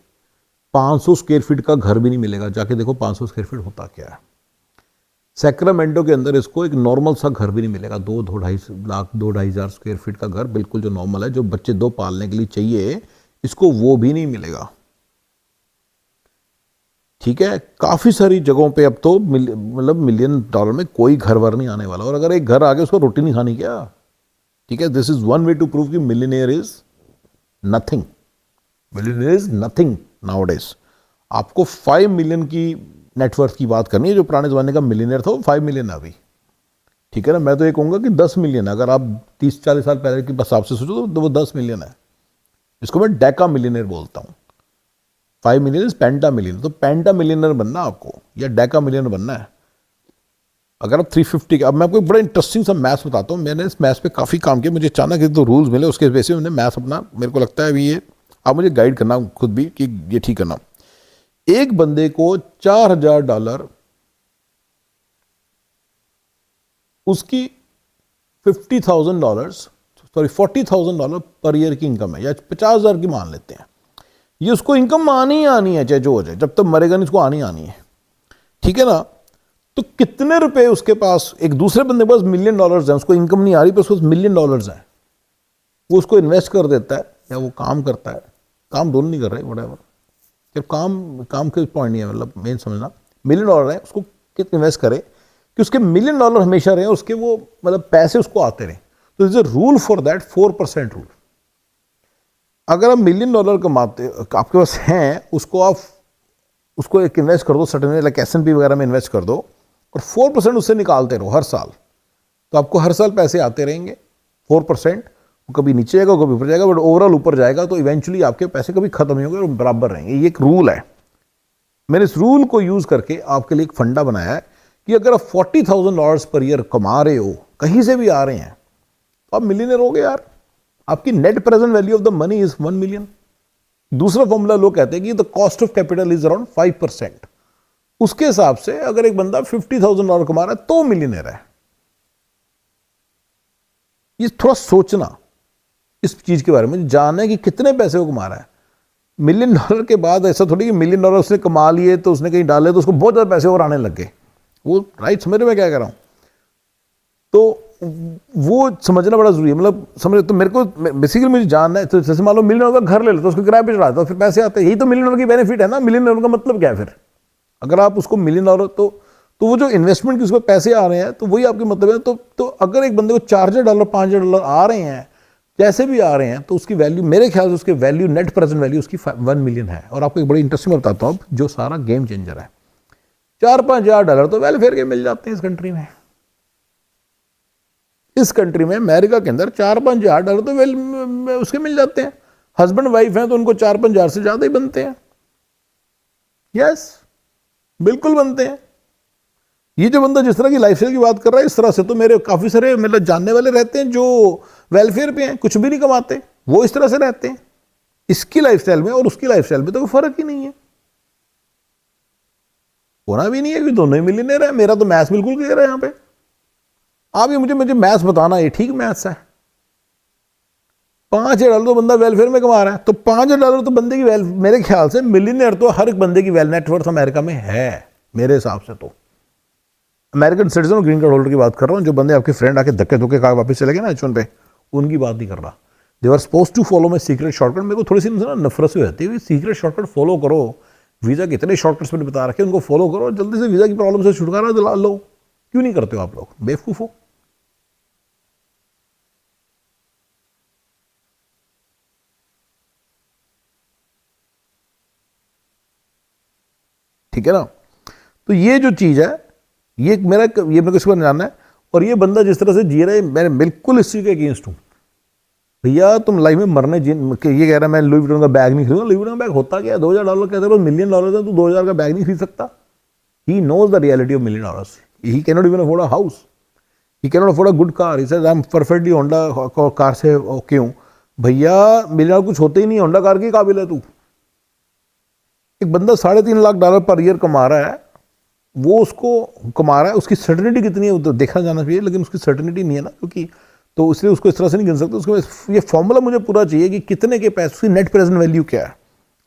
500 स्क्वायर फीट का घर भी नहीं मिलेगा। जाके देखो 500 स्क्वायर फीट होता क्या है। सैक्रामेंटो के अंदर इसको एक नॉर्मल सा घर भी नहीं मिलेगा, 2-2.5 लाख 2-2.5 हज़ार स्क्वायर फीट का घर, बिल्कुल जो नॉर्मल है, जो बच्चे 2 पालने के लिए चाहिए, इसको वो भी नहीं मिलेगा। ठीक है, काफ़ी सारी जगहों पे अब तो मतलब $1 मिलियन में कोई घर वर नहीं आने वाला, और अगर एक घर आ गया उसको रोटी नहीं खानी क्या। ठीक है, this is one way to prove कि millionaire is nothing, millionaire is nothing nowadays. आपको 5 मिलियन की नेटवर्थ की बात करनी है, जो पुराने ज़माने का मिलियनेयर था वो 5 मिलियन है अभी। ठीक है ना, मैं तो ये कहूँगा कि 10 मिलियन है। अगर आप 30-40 साल पहले की हिसाब से सोचो तो वो 10 मिलियन है, जिसको मैं डेका मिलियनेयर बोलता हूँ। 5 मिलियन इज पेंटा मिलियन, तो पेंटा मिलियनर बनना आपको या डेका मिलियनर बनना है। अगर आप 350 अब मैं आपको बड़ा इंटरेस्टिंग सा मैथ्स बताता हूँ, मैंने इस मैथ्स पे काफ़ी काम किया, मुझे अचानक एक 2 रूल्स मिले, उसके बेसिस पे मैंने मैथ्स अपना, मेरे को लगता है अभी ये आप मुझे गाइड करना खुद भी कि ये ठीक करना। एक बंदे को $4,000 उसकी $40,000 पर ईयर की इनकम है, या 50,000 की मान लेते हैं, ये उसको इनकम आनी ही आनी है, चाहे जो हो जाए, जब तक मरेगा नहीं इसको आनी आनी है। ठीक है ना, तो कितने रुपए उसके पास, एक दूसरे बंदे के पास $1 मिलियन हैं, उसको इनकम नहीं आ रही, पर उसको $1 मिलियन है, वो उसको इन्वेस्ट कर देता है या वो काम करता है, काम दोनों नहीं कर रहे, व्हाटएवर, जब काम के पॉइंट नहीं है, मतलब मेन समझना, $1 मिलियन है, उसको कितना इन्वेस्ट करे कि उसके $1 मिलियन हमेशा रहे, उसके वो मतलब पैसे उसको आते रहे। तो is a rule for that, 4% rule. अगर आप $1 मिलियन कमाते आपके पास हैं, उसको एक इन्वेस्ट कर दो, सर्टेन लाइक S&P वगैरह में इन्वेस्ट कर दो, और 4% उससे निकालते रहो हर साल, तो आपको हर साल पैसे आते रहेंगे 4%। कभी नीचे जाएगा, कभी ऊपर जाएगा, बट ओवरऑल ऊपर जाएगा, तो इवेंचुअली आपके पैसे कभी खत्म नहीं होंगे और बराबर रहेंगे। ये एक रूल है। मैंने इस रूल को यूज करके आपके लिए एक फंडा बनाया है कि अगर आप $40,000 पर ईयर कमा रहे हो, कहीं से भी आ रहे हैं, तो आप मिलियनर हो गए यार। आपकी net present value of the money is 1 million. दूसरा फॉर्मूला लोग कहते हैं कि the cost of capital is around 5%। उसके हिसाब से अगर एक बंदा $50,000 कमा रहा है तो मिलियनर है। ये थोड़ा सोचना इस चीज के बारे में, जानना है कि कितने पैसे वो कमा रहा है। $1 मिलियन के बाद ऐसा थोड़ी कि $1 मिलियन उसने कमा लिए तो उसने कहीं डाले तो उसको बहुत ज्यादा पैसे और आने लग गए। वो राइट समझ रहे मैं क्या कह रहा हूं? तो वो समझना बड़ा जरूरी है। मतलब समझ, तो मेरे को बेसिकली मुझे जानना है, तो जैसे मान लो $1 मिलियन का घर ले लो तो उसको किराए पे चढ़ाता, फिर पैसे आते हैं, यही तो $1 मिलियन की बेनिफिट है ना। $1 मिलियन का मतलब क्या है फिर? अगर आप उसको $1 मिलियन तो वो जो इन्वेस्टमेंट के उसको पैसे आ रहे हैं, तो वही आपके मतलब है। तो अगर एक बंदे को $4,000 $5,000 आ रहे हैं, जैसे भी आ रहे हैं, तो उसकी वैल्यू, मेरे ख्याल से उसकी वैल्यू, नेट प्रेजेंट वैल्यू उसकी 1 मिलियन है। और आपको एक बड़ी इंटरेस्टिंग बताता हूँ, जो सारा गेम चेंजर है, $4-5,000 तो वेलफेयर के मिल जाते हैं इस कंट्री में। इस कंट्री में, अमेरिका के अंदर $4-5,000 तो उसके मिल जाते हैं। हस्बैंड वाइफ हैं तो उनको 4-5,000 से ज्यादा ही बनते हैं। यस, बिल्कुल बनते हैं। ये जो बंदा जिस तरह की लाइफस्टाइल की बात कर रहा है, इस तरह से तो मेरे काफ़ी सारे मतलब जानने वाले रहते हैं जो वेलफेयर पे हैं, कुछ भी नहीं कमाते, वो इस तरह से रहते हैं। इसकी लाइफस्टाइल में और उसकी लाइफस्टाइल में तो कोई फर्क ही नहीं है, होना भी नहीं है कि दोनों ही मिलियनेयर है। मेरा तो मैथ्स बिल्कुल क्लियर है यहाँ पे। आप ये मुझे मैथ्स बताना, ये ठीक मैथ्स है। $5,000 तो बंदा वेलफेयर में कमा रहा है, तो $5,000 तो बंदे की मेरे ख्याल से मिलियनेयर तो हर एक बंदे की नेटवर्थ अमेरिका में है मेरे हिसाब से। तो अमेरिकन सिटीजन और ग्रीन कार्ड होल्डर की बात कर रहा हूँ, जो बंदे आपके फ्रेंड आके धक्के धुक्के खा वापस चले गए ना H1 पे, उनकी बात नहीं कर रहा। They are suppose to follow my secret shortcut. मेरे को थोड़ी सी ना नफरत से रहती है, सीक्रेट शॉर्टकट फॉलो करो। वीज़ा के इतने शॉर्टकट्स मैंने बता रखे, उनको फॉलो करो, जल्दी से वीज़ा की प्रॉब्लम से छुटकारा दिला लो। क्यों नहीं करते हो आप लोग, बेवकूफ़ हो। ठीक है ना। तो ये जो चीज़ है, ये मेरे को इसको जानना है। और ये बंदा जिस तरह से जी रहा है, मैं बिल्कुल इस चीज़ के अगेंस्ट हूँ। भैया तुम लाइफ में मरने ये कह रहा है मैं लुई विटॉन का बैग नहीं खरीदूंगा। लुई विटॉन का बैग होता क्या है? $2,000 कहते हैं, $1 मिलियन है, तो 2,000 का बैग नहीं खरीद सकता। He knows the reality of $1 million. He cannot even afford a house, he cannot afford a good car. He said I am perfectly Honda car से क्यों भैया, $1 कुछ होते ही नहीं, होंडा कार के काबिल है तू। एक बंदा $3.5 लाख पर ईयर कमा रहा है, वो उसको कमा रहा है, उसकी सर्टेनिटी कितनी है वो तो देखा जाना चाहिए, लेकिन उसकी सर्टेनिटी नहीं है ना, क्योंकि तो इसलिए उसको इस तरह से नहीं गिन सकते। उसको ये फॉर्मूला मुझे पूरा चाहिए कि कितने के पैसे, उसकी नेट प्रेजेंट वैल्यू क्या है।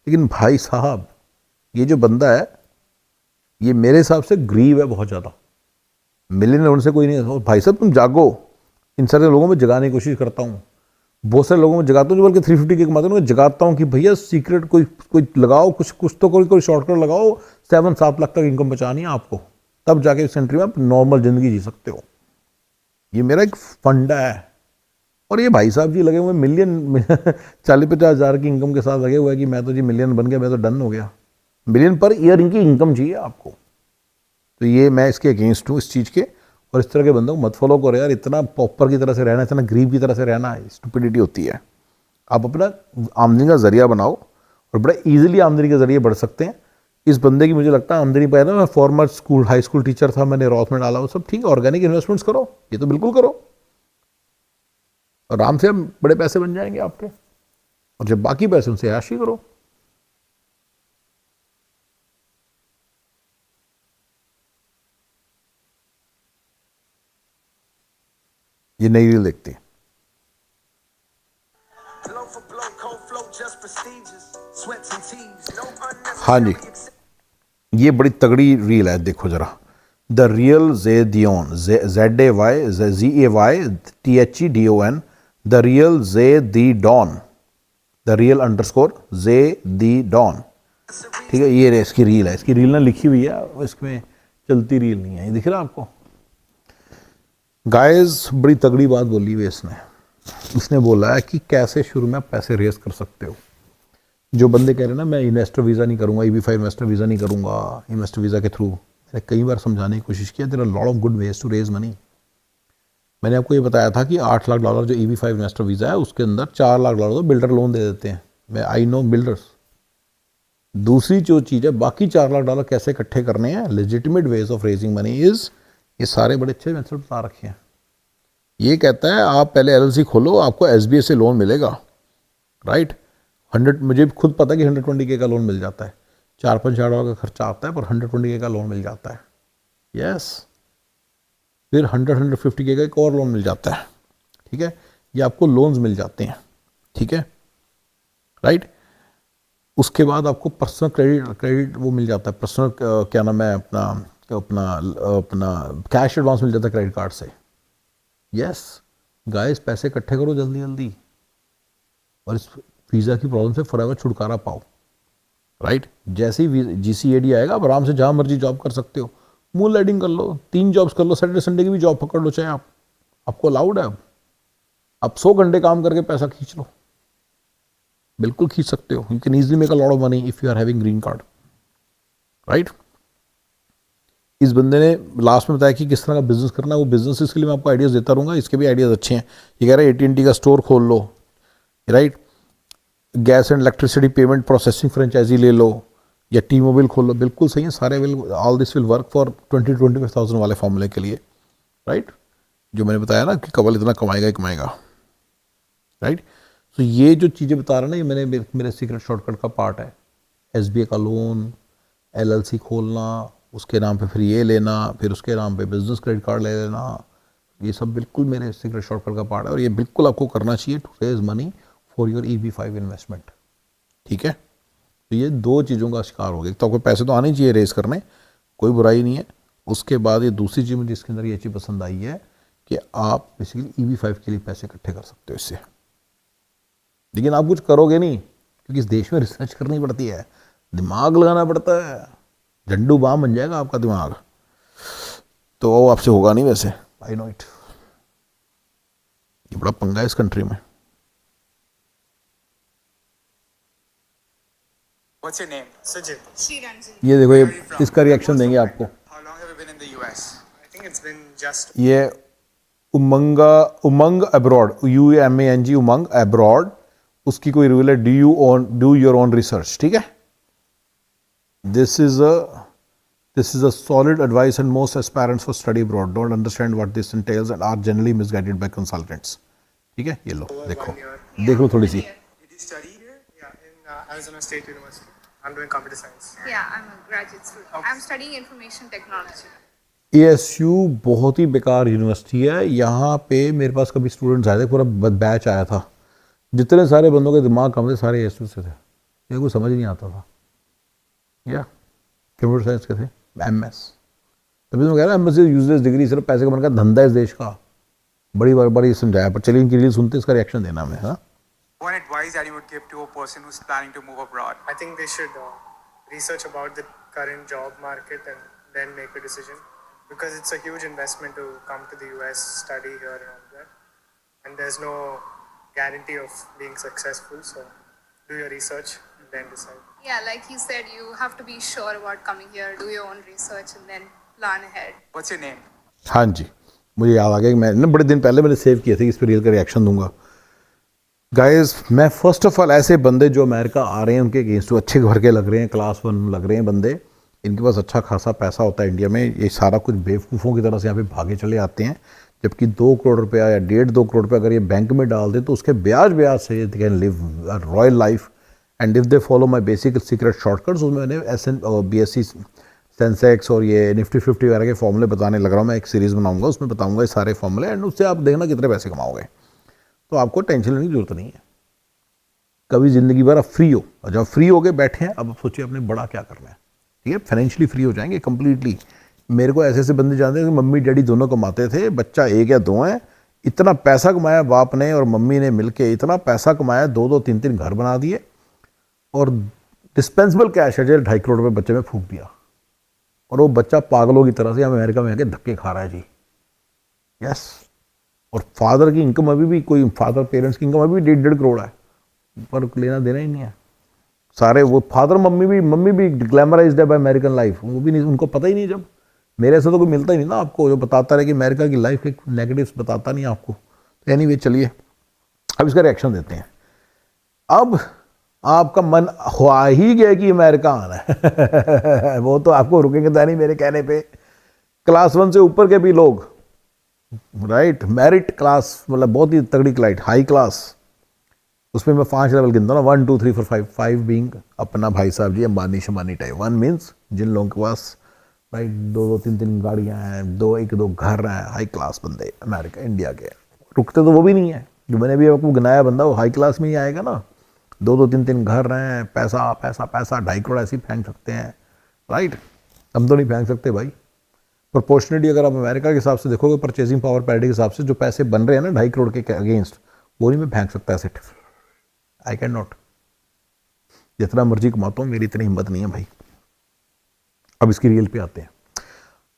लेकिन भाई साहब, ये जो बंदा है, ये मेरे हिसाब से गरीब है बहुत ज़्यादा। मिलियनर उनसे कोई नहीं। भाई साहब तुम जागो, इन सारे लोगों में जगाने की कोशिश करता हूँ, बहुत सारे लोगों में जगाता हूँ, जो बल्कि 350 के कमाते हैं उनको जगाता हूँ कि भैया सीक्रेट कोई लगाओ, कुछ तो कोई शॉर्टकट लगाओ। 7-7 लाख तक इनकम बचानी है आपको, तब जाके इस कंट्री में आप नॉर्मल ज़िंदगी जी सकते हो। ये मेरा एक फंडा है। और ये भाई साहब जी लगे हुए मिलियन 40-50 हज़ार की इनकम के साथ लगे हुए हैं कि मैं तो जी मिलियन बन गया, मैं तो डन हो गया। मिलियन पर ईयर इनकी इनकम चाहिए आपको। तो ये मैं इसके अगेंस्ट हूँ इस चीज़ के। और इस तरह के बंदों को मत फॉलो करो यार। इतना पॉपर की तरह से रहना, इतना गरीब की तरह से रहना स्टुपिडिटी होती है। आप अपना आमदनी का जरिया बनाओ और बड़ा ईजिली आमदनी के जरिए बढ़ सकते हैं। इस बंदे की मुझे लगता है आमदनी पर ना, मैं फॉर्मर हाई स्कूल टीचर था, मैंने रॉथ में डाला, वो सब ठीक है। ऑर्गेनिक इन्वेस्टमेंट्स करो, ये तो बिल्कुल करो, आराम से बड़े पैसे बन जाएंगे आपके। और जब बाकी पैसे उनसे ऐश ही करो। ये नई रील देखते हैं। हाँ जी, ये बड़ी तगड़ी रील है, देखो जरा। The real Zaythedon, ZAYZEAYTHEDON, the real Zaythedon, the real _ Zaythedon. ठीक है, ये इसकी रील है। इसकी रील ना लिखी हुई है, इसमें चलती रील नहीं है, ये दिख रहा है आपको। गाइस बड़ी तगड़ी बात बोली हुई इसने बोला है कि कैसे शुरू में आप पैसे रेस कर सकते हो। जो बंदे कह रहे हैं ना मैं इन्वेस्टर वीज़ा नहीं करूँगा, EB-5 इन्वेस्टर वीज़ा नहीं करूँगा, इन्वेस्टर वीज़ा के थ्रू, मैंने कई बार समझाने की कोशिश किया, there are lot of good ways to raise money. मैंने आपको ये बताया था कि $8 लाख जो EB-5 इन्वेस्टर वीज़ा है, उसके अंदर $4 लाख तो बिल्डर लोन दे देते हैं। मैं आई नो बिल्डर्स। दूसरी जो चीज़ है, बाकी $4 लाख कैसे इकट्ठे करने हैं, legitimate ways of raising money is, ये सारे बड़े अच्छे मेथड बता रखे हैं। ये कहता है आप पहले LLC खोलो, आपको SBA से लोन मिलेगा, राइट। 100, मुझे खुद पता है कि 120K का लोन मिल जाता है। 4-5 हज़ार का खर्चा आता है, पर 120K का लोन मिल जाता है। यस, फिर 150K का एक और लोन मिल जाता है। ठीक है, ये आपको लोन्स मिल जाते हैं। ठीक है, राइट। उसके बाद आपको पर्सनल क्रेडिट वो मिल जाता है, पर्सनल क्या नाम है अपना कैश एडवांस मिल जाता है क्रेडिट कार्ड से। यस गाइस, पैसे इकट्ठे करो जल्दी जल्दी और इस वीज़ा की प्रॉब्लम से फॉरएवर छुटकारा पाओ, राइट। जैसे ही GCAD आएगा, आप आराम से जहाँ मर्जी जॉब कर सकते हो। मूल लाइडिंग कर लो, 3 जॉब्स कर लो, सैटरडे संडे की भी जॉब पकड़ लो, चाहे आपको अलाउड है। आप 100 घंटे काम करके पैसा खींच लो, बिल्कुल खींच सकते हो। You can easily make a lot of money if you are having green card, right. इस बंदे ने लास्ट में बताया कि किस तरह का बिजनेस करना है। वो बिजनेस इसके लिए मैं आपको आइडियाज़ देता रहूँगा, इसके भी आइडियाज़ अच्छे हैं। ये कह रहा है AT&T का स्टोर खोल लो, right. Gas and electricity payment processing franchisee ले लो, या टी मोबाइल खोल लो, बिल्कुल सही है, सारे will all this will work for 20-25,000 वाले फॉर्मूले के लिए, राइट, जो मैंने बताया ना कि कवल इतना कमाएगा ही कमाएगा, राइट। तो ये जो चीज़ें बता रहा ना, ये मेरे सीक्रेट शॉर्टकट का पार्ट है। SBI का लोन, LLC खोलना, उसके नाम पे फिर ये लेना, फिर उसके नाम पे बिजनेस क्रेडिट कार्ड ले लेना, ये सब बिल्कुल मेरे सीक्रेट शॉर्टकट का पार्ट है, और ये बिल्कुल आपको करना चाहिए to raise money for your EB5 investment, ठीक है। तो ये दो चीज़ों का शिकार हो गया, तो आपको पैसे तो आने ही चाहिए रेस करने, कोई बुराई नहीं है। उसके बाद ये दूसरी चीज़ मुझे इसके अंदर ये चीज़ पसंद आई है कि आप बेसिकली EB5 के लिए पैसे इकट्ठे कर सकते हो इससे, लेकिन आप कुछ करोगे नहीं, क्योंकि इस देश में रिसर्च करनी पड़ती है, दिमाग लगाना पड़ता है, झंडू बाम बन जाएगा आपका दिमाग, तो वो आपसे होगा नहीं वैसे, आई नो इट। ये बड़ा पंगा है इस कंट्री में। What's your name? Sujit. Sriranjani. ये देखो, ये इसका रिएक्शन देंगे आपको। How long have you been in the US? I think it's been just. ये उमंग अब्रॉड, UMANG उमंग अब्रॉड, उसकी कोई रूल है, डू योर ओन रिसर्च, ठीक है। This is a solid advice and most aspirants for study abroad don't understand what this entails and are generally misguided by consultants, ठीक है। ये लो, देखो देख लो थोड़ी सी। Did you study here? Yeah, in Arizona State University. I'm doing computer science. Yeah, I'm a graduate student. I'm studying information technology. ASU बहुत ही बेकार university है। यहाँ पे मेरे पास कभी स्टूडेंट्स आए थे, पूरा बैच आया था, जितने सारे बंदों के दिमाग कम थे सारे ASU से थे, ये कुछ समझ नहीं आता था। या कंप्यूटर साइंस के थे, MS, तभी तो कह रहा है MS यूजलेस डिग्री, सिर्फ पैसे कमाने का धंधा इस देश का। बड़ी समझाया, पर चलिए इनकी रील सुनते इसका रिएक्शन देना हमें। हाँ, One advice that you would give to a person who's planning to move abroad? I think they should research about the current job market and then make a decision, because it's a huge investment to come to the US, study here and all that, and there's no guarantee of being successful. So do your research and then decide. Yeah, like you said, you have to be sure about coming here, do your own research, and then plan ahead. What's your name? हाँ जी, मुझे याद आ गया कि मैंने बड़े दिन पहले मैंने सेव किए थे, इस पर रील का रिएक्शन दूंगा। गाइस, मैं फर्स्ट ऑफ ऑल ऐसे बंदे जो अमेरिका आ रहे हैं उनके अगेंस्ट, जो अच्छे घर के लग रहे हैं, क्लास 1 लग रहे हैं बंदे, इनके पास अच्छा खासा पैसा होता है इंडिया में, ये सारा कुछ बेवकूफ़ों की तरह से यहाँ पे भागे चले आते हैं, जबकि 2 करोड़ रुपया या 1.5-2 करोड़ रुपया अगर ये बैंक में डाल दें तो उसके ब्याज से they can live a royal life. And if they follow my basic secret shortcuts, उसमें मैंने BSE सेंसेक्स और ये निफ्टी 50 वगैरह के फॉर्मूले बताने लग रहा हूँ। मैं एक सीरीज़ बनाऊँगा, उसमें बताऊँगा ये सारे फॉर्मूले, एंड उससे आप देखना कितने पैसे कमाओगे। तो आपको टेंशन लेने की जरूरत नहीं है, कभी ज़िंदगी भर आप फ्री हो, और जब फ्री हो के बैठे हैं अब आप सोचिए आपने बड़ा क्या करना है, ठीक है। फाइनेंशियली फ्री हो जाएंगे कम्प्लीटली। मेरे को ऐसे बंदे जानते हैं कि मम्मी डैडी दोनों कमाते थे, बच्चा 1 या 2 है, इतना पैसा कमाया बाप ने और मम्मी ने मिलके, इतना पैसा कमाया, 2-2, 3-3 घर बना दिए, और डिस्पेंसिबल कैश है 2.5 करोड़ रुपये बच्चे में फूंक दिया, और वो बच्चा पागलों की तरह से यहाँ अमेरिका में आके धक्के खा रहा है जी। यस, और फादर की इनकम अभी भी, कोई फादर पेरेंट्स की इनकम अभी भी 1.5 करोड़ है, पर लेना देना ही नहीं है। सारे वो फादर मम्मी भी ग्लैमराइज्ड है बाय अमेरिकन लाइफ, वो भी नहीं, उनको पता ही नहीं। जब मेरे ऐसा तो कोई मिलता ही नहीं ना आपको जो बताता रहे कि अमेरिका की लाइफ के नेगेटिव्स बताता नहीं आपको। तो एनीवे, चलिए अब इसका रिएक्शन देते हैं। अब आपका मन हुआ ही गया कि अमेरिका आना है वो तो आपको रुकेंगे तो नहीं मेरे कहने पे। क्लास 1 से ऊपर के भी लोग, राइट, मेरिट क्लास, मतलब बहुत ही तगड़ी क्लाइट, हाई क्लास, उसमें मैं 5 लेवल गिनता हूँ ना, 1 2 3 4 5 5 बीइंग अपना भाई साहब जी अंबानी शमानी टाइप। 1 मीन्स जिन लोगों के पास, राइट, 2-2 3-3 गाड़ियाँ हैं, 1-2 घर हैं, हाई क्लास बंदे अमेरिका इंडिया के। रुकते तो वो भी नहीं है, जो मैंने भी आपको गिनाया बंदा वो हाई क्लास में ही आएगा ना। 2-2 3-3 घर हैं, पैसा पैसा पैसा, 2.5 करोड़ ऐसे ही फेंक सकते हैं, राइट। हम तो नहीं फेंक सकते भाई। प्रोपोर्शनली अगर आप अमेरिका के हिसाब से देखोगे, परचेजिंग पावर पैरिटी के हिसाब से जो पैसे बन रहे हैं ना 2.5 करोड़ के अगेंस्ट, वो नहीं मैं फेंक सकता ऐसे। आई कैन नॉट, जितना मर्जी कमाता हूँ मेरी इतनी हिम्मत नहीं है भाई। अब इसकी रियल पे आते हैं।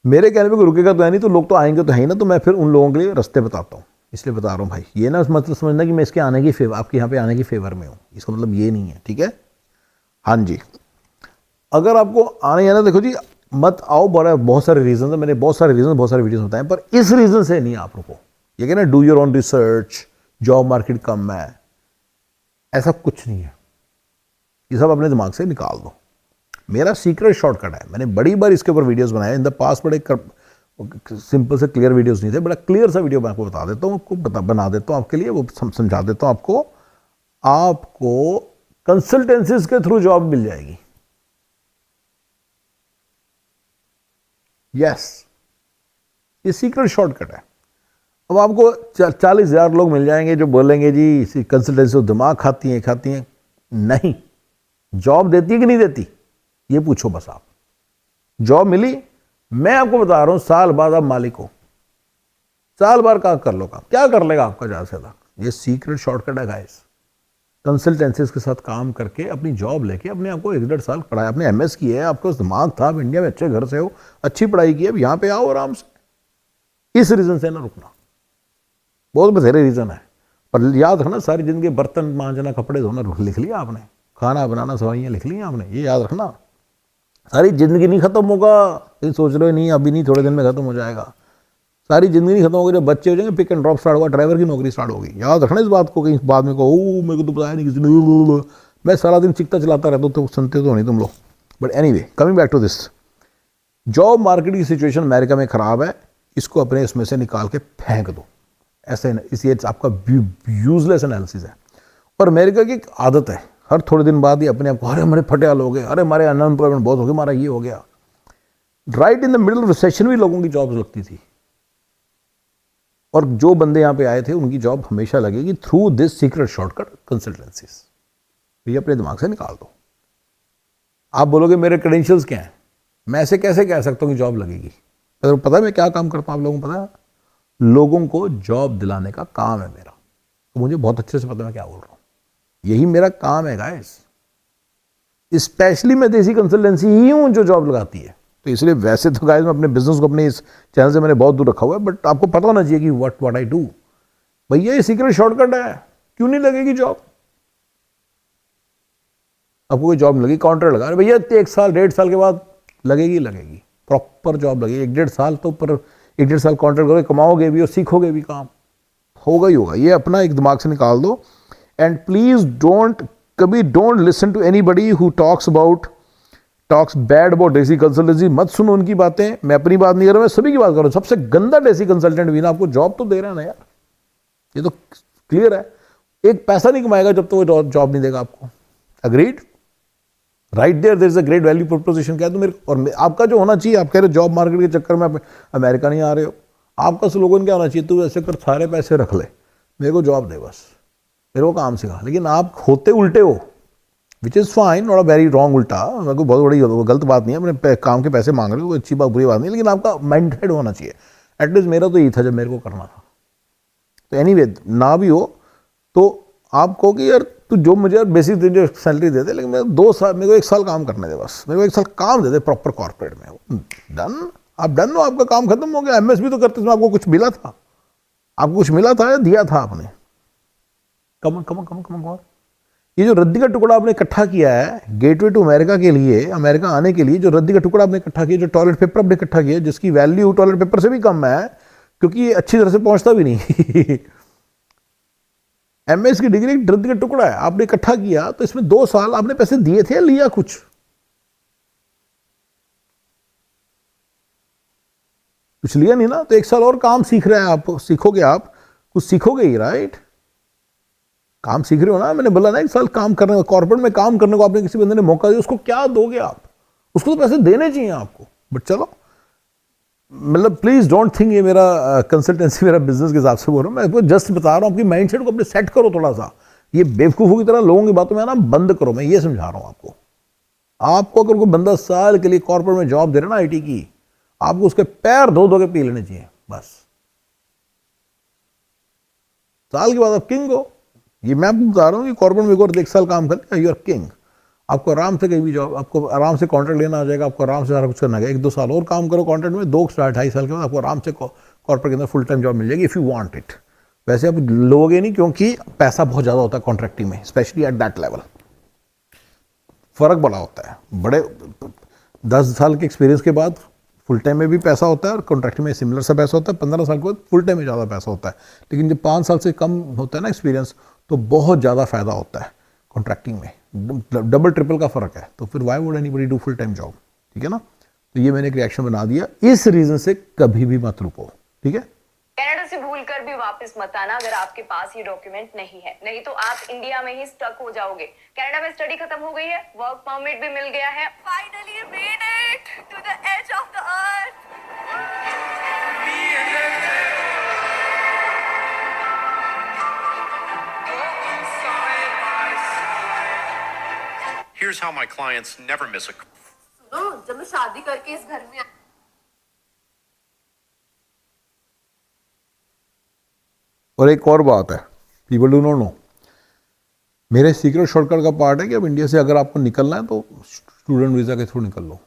मेरे कहने पे कोई रुकेगा तो है नहीं, तो लोग तो आएंगे तो है ही ना, तो मैं फिर उन लोगों के लिए रास्ते बताता हूँ, इसलिए बता रहा हूँ भाई। ये ना मतलब समझना कि मैं इसके आने की फेवर, आपके यहाँ पे आने की फेवर में हूँ, इसका मतलब ये नहीं है, ठीक है। हाँ जी, अगर आपको आने जाना, देखो जी मत आओ, बहुत सारे रीजन है, मैंने बहुत सारे वीडियोस बताए, पर इस रीजन से नहीं आप रुको। ये कहना do your own research, job market कम है, ऐसा कुछ नहीं है। ये सब अपने दिमाग से निकाल दो। मेरा सीक्रेट शॉर्टकट है, मैंने बड़ी बार इसके ऊपर वीडियोस बनाए इन द पास्ट, बड़े सिंपल से क्लियर वीडियोस नहीं थे, बड़ा क्लियर सा वीडियो मैं आपको बता देता हूँ, आपको बना देता हूँ आपके लिए, वो समझा देता हूँ आपको कंसल्टेंसीज के थ्रू जॉब मिल जाएगी। यस, ये सीक्रेट शॉर्टकट है। अब आपको 40,000 लोग मिल जाएंगे जो बोलेंगे जी कंसल्टेंसी दिमाग खाती हैं। नहीं, जॉब देती है कि नहीं देती ये पूछो बस आप। जॉब मिली, मैं आपको बता रहा हूं, साल बाद आप मालिक हो, साल बार का कर लो काम, क्या कर लेगा आपका ज़्यादा से ज़्यादा। ये सीक्रेट शॉर्टकट है गाइस। कंसल्टेंसीज के साथ काम करके अपनी जॉब लेके अपने आपको 1-1.5 साल पढ़ाया, आपने MS की है, आपको दिमाग था, आप इंडिया में अच्छे घर से हो, अच्छी पढ़ाई की है, अब यहाँ पे आओ आराम से। इस रीज़न से ना रुकना, बहुत बथेरे रीज़न है, पर याद रखना सारी जिंदगी बर्तन मांजना, कपड़े धोना लिख लिया आपने, खाना बनाना, सवाइयाँ लिख ली आपने, ये याद रखना। सारी जिंदगी नहीं खत्म होगा, ये सोच रहे हो नहीं अभी नहीं, थोड़े दिन में खत्म हो जाएगा। सारी जिंदगी नहीं खत्म होगी, जब बच्चे हो जाएंगे पिक एंड ड्रॉप स्टार्ट होगा, ड्राइवर की नौकरी स्टार्ट होगी। याद रखना इस बात को, कहीं बाद में कहो मेरे को तो बताया नहीं किसी ने, मैं सारा दिन चिकता चलाता रहता हूँ, तो सुनते तो नहीं तुम लोग। But anyway, coming back to this, job market की सिचुएशन अमेरिका में ख़राब है, इसको अपने इसमें से निकाल के फेंक दो, ऐसे इसलिए आपका यूजलेस एनालिसिस है। और अमेरिका की एक आदत है, हर थोड़े दिन बाद ही अपने आप को, अरे हमारे फटे हाल हो गए, अरे हमारे अनएम्प्लॉयमेंट बहुत हो गया, हमारा ये हो गया। Right in the middle recession भी लोगों की जॉब लगती थी, और जो बंदे यहाँ पे आए थे उनकी जॉब हमेशा लगेगी through this secret shortcut consultancies. ये अपने दिमाग से निकाल दो। आप बोलोगे मेरे क्रेडेंशियल्स क्या हैं, मैं ऐसे कैसे कह सकता हूँ कि जॉब लगेगी। तो पता है मैं क्या काम करता हूँ, आप लोगों को पता है, लोगों को जॉब दिलाने का काम है मेरा, तो मुझे बहुत अच्छे से पता है मैं क्या बोल रहा हूँ, यही मेरा काम है गाइस। स्पेशली मैं देसी कंसल्टेंसी ही हूँ जो जॉब लगाती है, तो इसलिए वैसे तो गाइस मैं अपने बिजनेस को अपने इस चैनल से मैंने बहुत दूर रखा हुआ है, बट आपको पता होना चाहिए कि व्हाट आई डू। भैया ये सीक्रेट शॉर्टकट है, क्यों नहीं लगेगी जॉब। आपको कोई जॉब लगी, कॉन्ट्रैक्ट लगा, भैया 1 साल 1.5 साल के बाद लगेगी, प्रॉपर जॉब लगेगी। 1-1.5 साल तो पर 1-1.5 साल कॉन्ट्रैक्ट करोगे, कमाओगे भी और सीखोगे भी, काम होगा ही होगा। ये अपना एक दिमाग से निकाल दो। And please don't listen to anybody who talks bad about desi consultancy. मत सुनो उनकी बातें, मैं अपनी बात नहीं कर रहा, मैं सभी की बात कर रहा हूँ। सबसे गंदा देसी कंसल्टेंट भी ना आपको जॉब तो दे रहा है ना यार, ये तो क्लियर है। एक पैसा नहीं कमाएगा जब तो वो जॉब नहीं देगा आपको। Agreed? Right there is a great value proposition. क्या तो मेरे और आपका जो होना चाहिए, आप कह रहे हो जॉब मार्केट के चक्कर में अमेरिका नहीं आ रहे हो, आपका स्लोगन क्या होना चाहिए, तू ऐसे कर सारे पैसे रख ले, मेरे को जॉब दे, बस मेरे को काम सिखा। लेकिन आप होते उल्टे हो, which is fine, not a very wrong उल्टा, मेरे को बहुत बड़ी गलत बात नहीं है, अपने काम के पैसे मांग रहे हो, अच्छी बात बुरी बात नहीं, लेकिन आपका माइंड सेट होना चाहिए। एटलीस्ट मेरा तो यही था जब मेरे को करना था। तो एनीवे, ना भी हो तो आप कहो कि यार तू जो मुझे बेसिक जो सैलरी दे दे, लेकिन मेरे 2 साल, मेरे को 1 साल काम करने दे, बस मेरे को 1 साल काम दे दे प्रॉपर कॉर्पोरेट में, डन। आप डन हो, आपका काम खत्म हो गया। MS भी तो करते थे, आपको कुछ मिला था, आपको कुछ मिला था या दिया था आपने? कम ये जो रद्दी का टुकड़ा आपने इकट्ठा किया है गेटवे टू अमेरिका के लिए, अमेरिका आने के लिए, जो रद्दी का टुकड़ा आपने इकट्ठा किया, जो टॉयलेट पेपर आपने इकट्ठा किया, जिसकी वैल्यू टॉयलेट पेपर से भी कम है क्योंकि ये अच्छी तरह से पहुंचता भी नहीं MS की डिग्री रद्दी का टुकड़ा है, आपने इकट्ठा किया, तो इसमें 2 साल आपने पैसे दिए थे या लिया कुछ? लिया नहीं ना, तो 1 साल और काम सीख रहे हैं आप, सीखोगे, आप कुछ सीखोगे ही, राइट? काम सीख रहे हो ना, मैंने बोला ना 1 साल काम करने को, कॉर्पोरेट में काम करने को आपने किसी बंदे ने मौका दिया, उसको क्या दोगे आप? उसको तो पैसे देने चाहिए आपको। बट चलो, मतलब प्लीज डोंट थिंक ये मेरा कंसल्टेंसी मेरा बिजनेस के हिसाब से बोल रहा हूँ, मैं आपको जस्ट बता रहा हूँ, आपकी माइंडसेट को अपने सेट करो थोड़ा सा। ये बेवकूफ़ों की तरह लोगों की बातों में आना बंद करो, मैं ये समझा रहा हूँ आपको। आपको अगर कोई बंदा साल के लिए कॉर्पोरेट में जॉब दे रहा है ना, IT की, आपको उसके पैर धो के पी लेने चाहिए, बस। साल के बाद आप किंग हो। ये मैं आपको बता रहा हूँ कि कॉर्पोरेट में अगर 1 साल काम करते यू आर किंग। आपको आराम से कहीं भी जॉब, आपको आराम से कॉन्ट्रैक्ट लेना आ जाएगा, आपको आराम से सारा कुछ करना है। 1-2 साल और काम करो कॉन्ट्रैक्ट में, 2-2.5 साल के बाद आपको आराम से कॉर्पोरेट के अंदर फुल टाइम जॉब मिल जाएगी इफ़ यू वांट इट। वैसे आप लोगे नहीं, क्योंकि पैसा बहुत ज़्यादा होता है कॉन्ट्रैक्टिंग में, स्पेशली एट दैट लेवल। फ़र्क बड़ा होता है, बड़े 10 साल के एक्सपीरियंस के बाद फुल टाइम में भी पैसा होता है और कॉन्ट्रैक्टिंग में सिमिलर सा पैसा होता है। 15 साल के बाद फुल टाइम में ज़्यादा पैसा होता है। लेकिन जब 5 साल से कम होता है ना एक्सपीरियंस, तो बहुत ज़्यादा फ़ायदा होता है कॉन्ट्रैक्टिंग में। डबल ट्रिपल का फ़र्क है, तो फिर why would anybody do full time job, ठीक है ना। तो ये मैंने एक रिएक्शन बना दिया, इस रीज़न से कभी भी मत रुको, ठीक है। कनाडा से भूल कर भी वापस मत आना अगर आपके पास ये डॉक्यूमेंट नहीं है, नहीं तो आप इंडिया में ही स्टक हो जाओगे। कनाडा में स्टडी खत्म हो गई है, वर्क परमिट भी मिल गया है। Finally made it to the edge of the earth. Here's how my clients never miss a. सुनो, जब मैं शादी करके इस घर में और एक और बात है, पीपल डू नॉट नो, मेरे सीक्रेट शॉर्टकट का पार्ट है कि अब इंडिया से अगर आपको निकलना है तो स्टूडेंट वीज़ा के थ्रू निकल लो।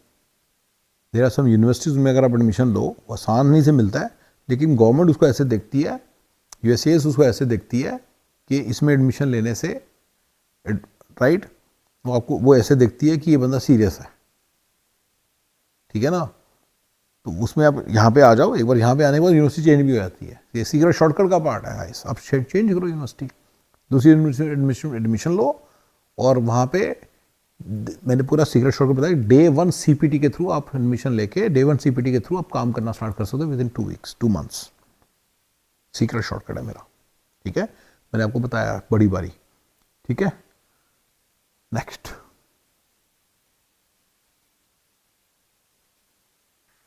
देयर आर सम यूनिवर्सिटीज़ में अगर आप एडमिशन लो, आसान नहीं से मिलता है, लेकिन गवर्नमेंट उसको ऐसे देखती है, यूएसएस उसको ऐसे देखती है कि इसमें एडमिशन लेने से, राइट, वो आपको वो ऐसे देखती है कि ये बंदा सीरियस है, ठीक है ना। तो उसमें आप यहाँ पे आ जाओ, एक बार यहाँ पे आने के बाद यूनिवर्सिटी चेंज भी हो जाती है। ये सीक्रेट शॉर्टकट का पार्ट है गाइस, आप चेंज करो यूनिवर्सिटी, दूसरी यूनिवर्सिटी एडमिशन लो, और वहाँ पे मैंने पूरा सीक्रेट शॉर्टकट बताया। डे 1 CPT के थ्रू आप एडमिशन लेके डे 1 CPT के थ्रू आप काम करना स्टार्ट कर सकते हो within 2 weeks 2 months. Secret shortcut है मेरा, ठीक है, मैंने आपको बताया बड़ी बारी, ठीक है। नेक्स्ट,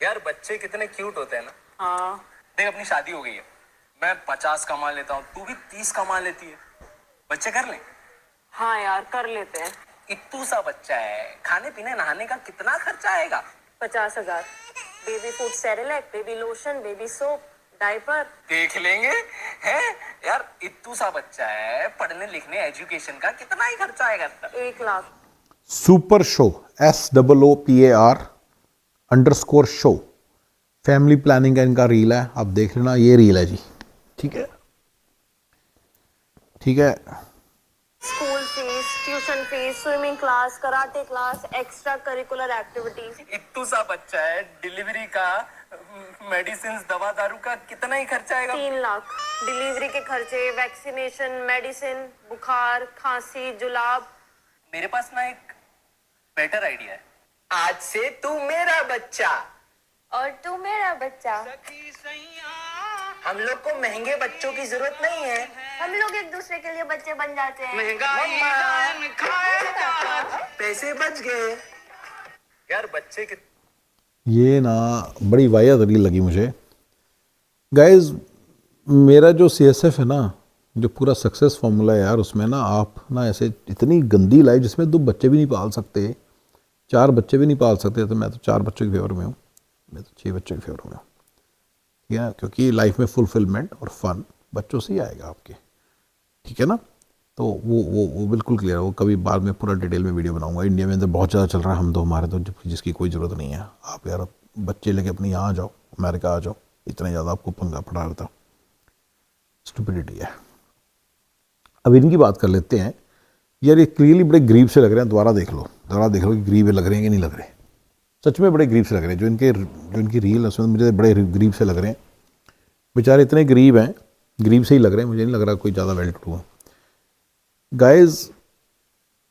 यार बच्चे कितने क्यूट होते हैं ना। हाँ देख, अपनी शादी हो गई है, मैं 50 कमा लेता हूँ, तू भी 30 कमा लेती है, बच्चे कर ले। हाँ यार कर लेते हैं। इत्तू सा बच्चा है, खाने पीने नहाने का कितना खर्चा आएगा? 50,000। Baby food, Cerelac, baby lotion, baby soap, diaper. देख लेंगे हैं यार, इत्तू सा बच्चा है, पढ़ने लिखने एजुकेशन का कितना ही खर्चा आएगा? 1 लाख। सुपर शो SOOPAR_शो फैमिली प्लानिंग का इनका रील है, आप देख लेना, ये रील है जी, ठीक है, ठीक है। School fees, tuition fees, swimming class, karate class, extra curricular activities. इत्तू सा बच्चा है, डिलीवरी का, मेडिसिन, दवा दारू का कितना ही खर्चा आएगा? 3 लाख। डिलीवरी के खर्चे, वैक्सीनेशन, मेडिसिन, बुखार, खांसी, जुलाब। मेरे पास ना एक बेटर आइडिया है। आज से तू मेरा बच्चा और तू मेरा बच्चा। हम लोग को महंगे बच्चों की जरूरत नहीं है, हम लोग एक दूसरे के लिए बच्चे बन जाते हैं। पैसे बच गए यार। बच्चे के ये ना बड़ी वाहियात रील लगी मुझे गाइज। मेरा जो CSF है ना, जो पूरा सक्सेस फॉर्मूला है यार, उसमें ना आप ना ऐसे इतनी गंदी लाइफ जिसमें 2 बच्चे भी नहीं पाल सकते, 4 बच्चे भी नहीं पाल सकते, तो मैं तो 4 बच्चों के फेवर में हूँ, मैं तो 6 बच्चों के फेवर में हूँ, ठीक है, क्योंकि लाइफ में फुलफिलमेंट और फन बच्चों से ही आएगा आपके, ठीक है ना। तो वो बिल्कुल क्लियर है, वो कभी बाद में पूरा डिटेल में वीडियो बनाऊंगा। इंडिया में अंदर बहुत ज़्यादा चल रहा है हम दो हमारे तो, जिसकी कोई ज़रूरत नहीं है। आप यार बच्चे लेके अपने यहाँ आ जाओ, अमेरिका आ जाओ, इतने ज़्यादा आपको पंगा पड़ा रहता, स्टुपिडिटी है। अब इनकी बात कर लेते हैं यार, ये क्लियरली बड़े गरीब से लग रहे हैं, दोबारा देख लो कि गरीब लग रहे हैं कि नहीं लग रहे। सच में बड़े गरीब से लग रहे हैं, जो इनकी रील है उसमें मुझे बड़े गरीब से लग रहे हैं। बेचारे इतने गरीब हैं, गरीब से ही लग रहे हैं, मुझे नहीं लग रहा कोई ज़्यादा वेल टू है। गाइज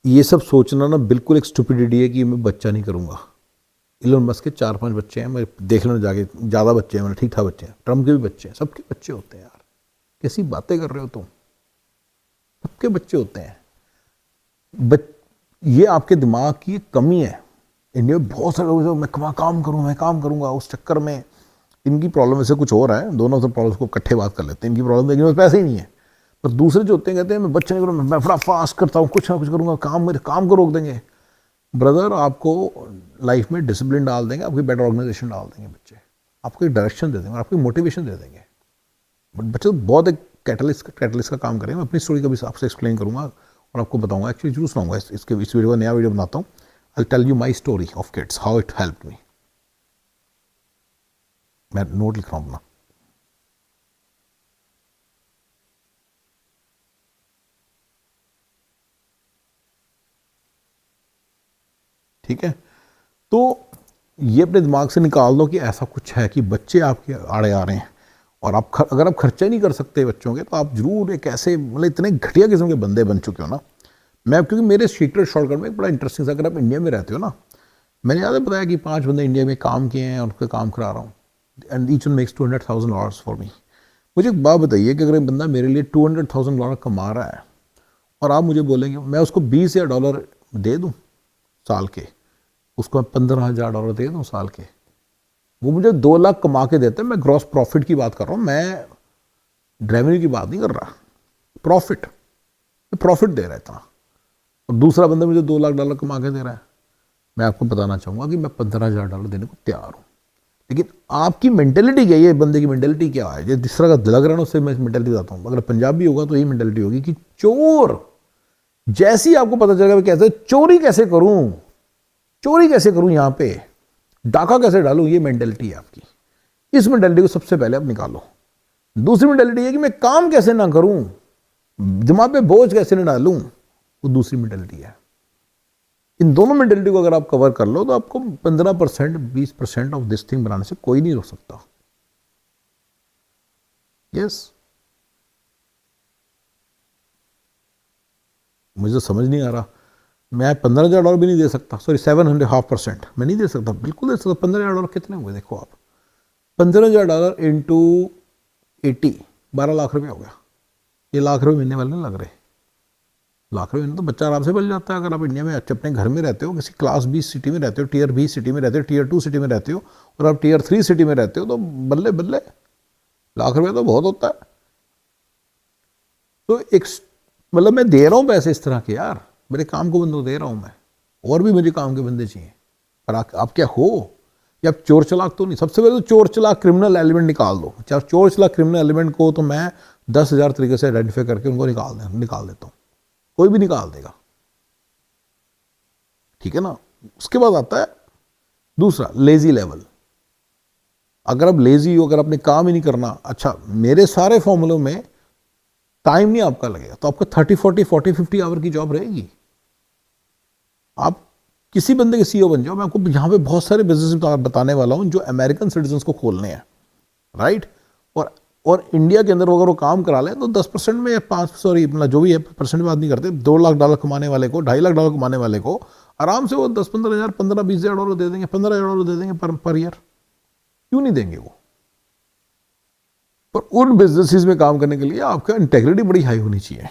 ये सब सोचना ना बिल्कुल एक स्टुपिडिटी है कि मैं बच्चा नहीं करूँगा। इलोन मस्क के 4-5 बच्चे हैं, मैं देख लेना जाके, ज़्यादा बच्चे हैं, मतलब ठीक ठाक बच्चे हैं। ट्रम्प के भी बच्चे हैं, सबके बच्चे होते हैं यार, कैसी बातें कर रहे हो तुम, सबके बच्चे होते हैं। ये आपके दिमाग की एक कमी है। इंडिया में बहुत सारे लोग मैं काम करूँगा, उस चक्कर में इनकी प्रॉब्लम ऐसे कुछ हो रहा है। दोनों से प्रॉब्लम को इकट्ठे बात कर लेते हैं। इनकी प्रॉब्लम लेकिन पैसे ही नहीं है, पर दूसरे जो होते हैं कहते हैं मैं बच्चे नहीं करूँगा, मैं बड़ा फास्ट करता हूँ, कुछ ना कुछ करूँगा, मेरे काम को रोक देंगे। ब्रदर आपको लाइफ में डिसिप्लिन डाल देंगे, आपकी बेटर ऑर्गेनाइजेशन डाल देंगे बच्चे, आपको एक डायरेक्शन दे देंगे, आपको मोटिवेशन दे देंगे। बट बच्चे तो बहुत एक कैटलिस्ट का काम करेंगे। मैं अपनी स्टोरी का भी आपसे एक्सप्लेन करूँगा और आपको बताऊँगा, एक्चुअली जरूर सुनाऊँगा। इस वीडियो का नया वीडियो बनाता हूँ। I tell you my story of kids, how it helped me. मैं नोट लिख रहा हूँ अपना। ठीक है, तो ये अपने दिमाग से निकाल दो कि ऐसा कुछ है कि बच्चे आपके आड़े आ रहे हैं और अगर आप खर्चा नहीं कर सकते बच्चों के, तो आप जरूर एक ऐसे मतलब इतने घटिया किस्म के बंदे बन चुके हो ना। मैं, क्योंकि मेरे सीक्रेट शॉर्टकट में एक बड़ा इंटरेस्टिंग सा, अगर आप इंडिया में रहते हो ना, मैंने ज़्यादा बताया कि 5 बंदे इंडिया में काम किए हैं और उनके काम करा रहा हूँ, and each one makes $200,000 for me. मुझे एक बात बताइए कि अगर एक बंदा मेरे लिए $200,000 कमा रहा है और आप मुझे बोलेंगे मैं उसको $20,000 दे दूँ साल के, उसको मैं $15,000 दे दूँ साल के, वो मुझे 2 लाख कमा के देते हैं। मैं ग्रॉस प्रॉफिट की बात कर रहा हूँ, मैं रेवेन्यू की बात नहीं कर रहा, प्रॉफिट दे रहा है इतना, और दूसरा बंदा मुझे $2 लाख कमा के दे रहा है। मैं आपको बताना चाहूँगा कि मैं $15,000 देने को तैयार हूँ, लेकिन आपकी मेंटेलिटी क्या है, ये बंदे की मेंटेलिटी क्या है, जिस तरह का लग रहा है ना उससे मैं मेंटेलिटी बताता हूँ। अगर पंजाबी होगा तो यही मेंटेलिटी होगी कि चोर, जैसे ही आपको पता चलेगा कैसे चोरी कैसे करूँ, यहाँ पे डाका कैसे डालूँ, ये मेंटेलिटी है आपकी। इस मेंटेलिटी को सबसे पहले आप निकालो। दूसरी मेंटेलिटी है कि मैं काम कैसे ना करूँ, दिमाग पे बोझ कैसे ना डालूँ, वो दूसरी मेंटेलिटी है। इन दोनों मेंटेलिटी को अगर आप कवर कर लो तो आपको 15% 20% ऑफ दिस थिंग बनाने से कोई नहीं रोक सकता। यस, मुझे तो समझ नहीं आ रहा, मैं $15,000 भी नहीं दे सकता, सॉरी 7.5% मैं नहीं दे सकता, बिल्कुल दे सकता। $15,000 कितने हुए देखो आप, $15,000 इंटू 80 12 लाख रुपये हो गया। ये लाख रुपये महीने वाले नहीं लग रहे, लाख रुपये तो बच्चा आराम से बच जाता है। अगर आप इंडिया में अपने घर में रहते हो, किसी क्लास B सिटी में रहते हो, टियर B सिटी में रहते हो, टियर 2 सिटी में रहते हो, और आप टियर 3 सिटी में रहते हो, तो बल्ले बल्ले लाख रुपये तो बहुत होता है। तो एक मतलब मैं दे रहा हूँ पैसे इस तरह के, यार मेरे काम को बंदों दे रहा हूँ मैं, और भी मुझे काम के बंदे चाहिए। पर आप क्या हो, या आप चोर चलाक तो नहीं। सबसे पहले तो चोर चलाक क्रिमिनल एलिमेंट निकाल दो। चाहे चोर चलाक क्रिमिनल एलिमेंट को तो मैं 10,000 तरीके से आइडेंटिफाई करके उनको निकाल देता हूँ, कोई भी निकाल देगा, ठीक है ना। उसके बाद आता है दूसरा, लेजी लेवल। अगर आप लेजी हो, अगर आपने काम ही नहीं करना, अच्छा मेरे सारे फॉर्मूलों में टाइम नहीं आपका लगेगा, तो आपको 30 40 40 50 आवर की जॉब रहेगी। आप किसी बंदे के CEO बन जाओ। मैं आपको यहाँ पे बहुत सारे बिजनेस बताने वाला हूँ जो अमेरिकन सिटीजन्स को खोलने हैं, राइट। और इंडिया के अंदर अगर वो काम करा लें तो 10% में या 5 जो भी है परसेंट बात नहीं करते, $2 लाख कमाने वाले को, $2.5 लाख कमाने वाले को आराम से वो 10-15 हज़ार, 15-20 हज़ार डॉलर दे देंगे, $15,000 दे देंगे पर ईयर। क्यों नहीं देंगे वो? पर उन बिजनेसेस में काम करने के लिए आपका इंटेग्रिटी बड़ी हाई होनी चाहिए।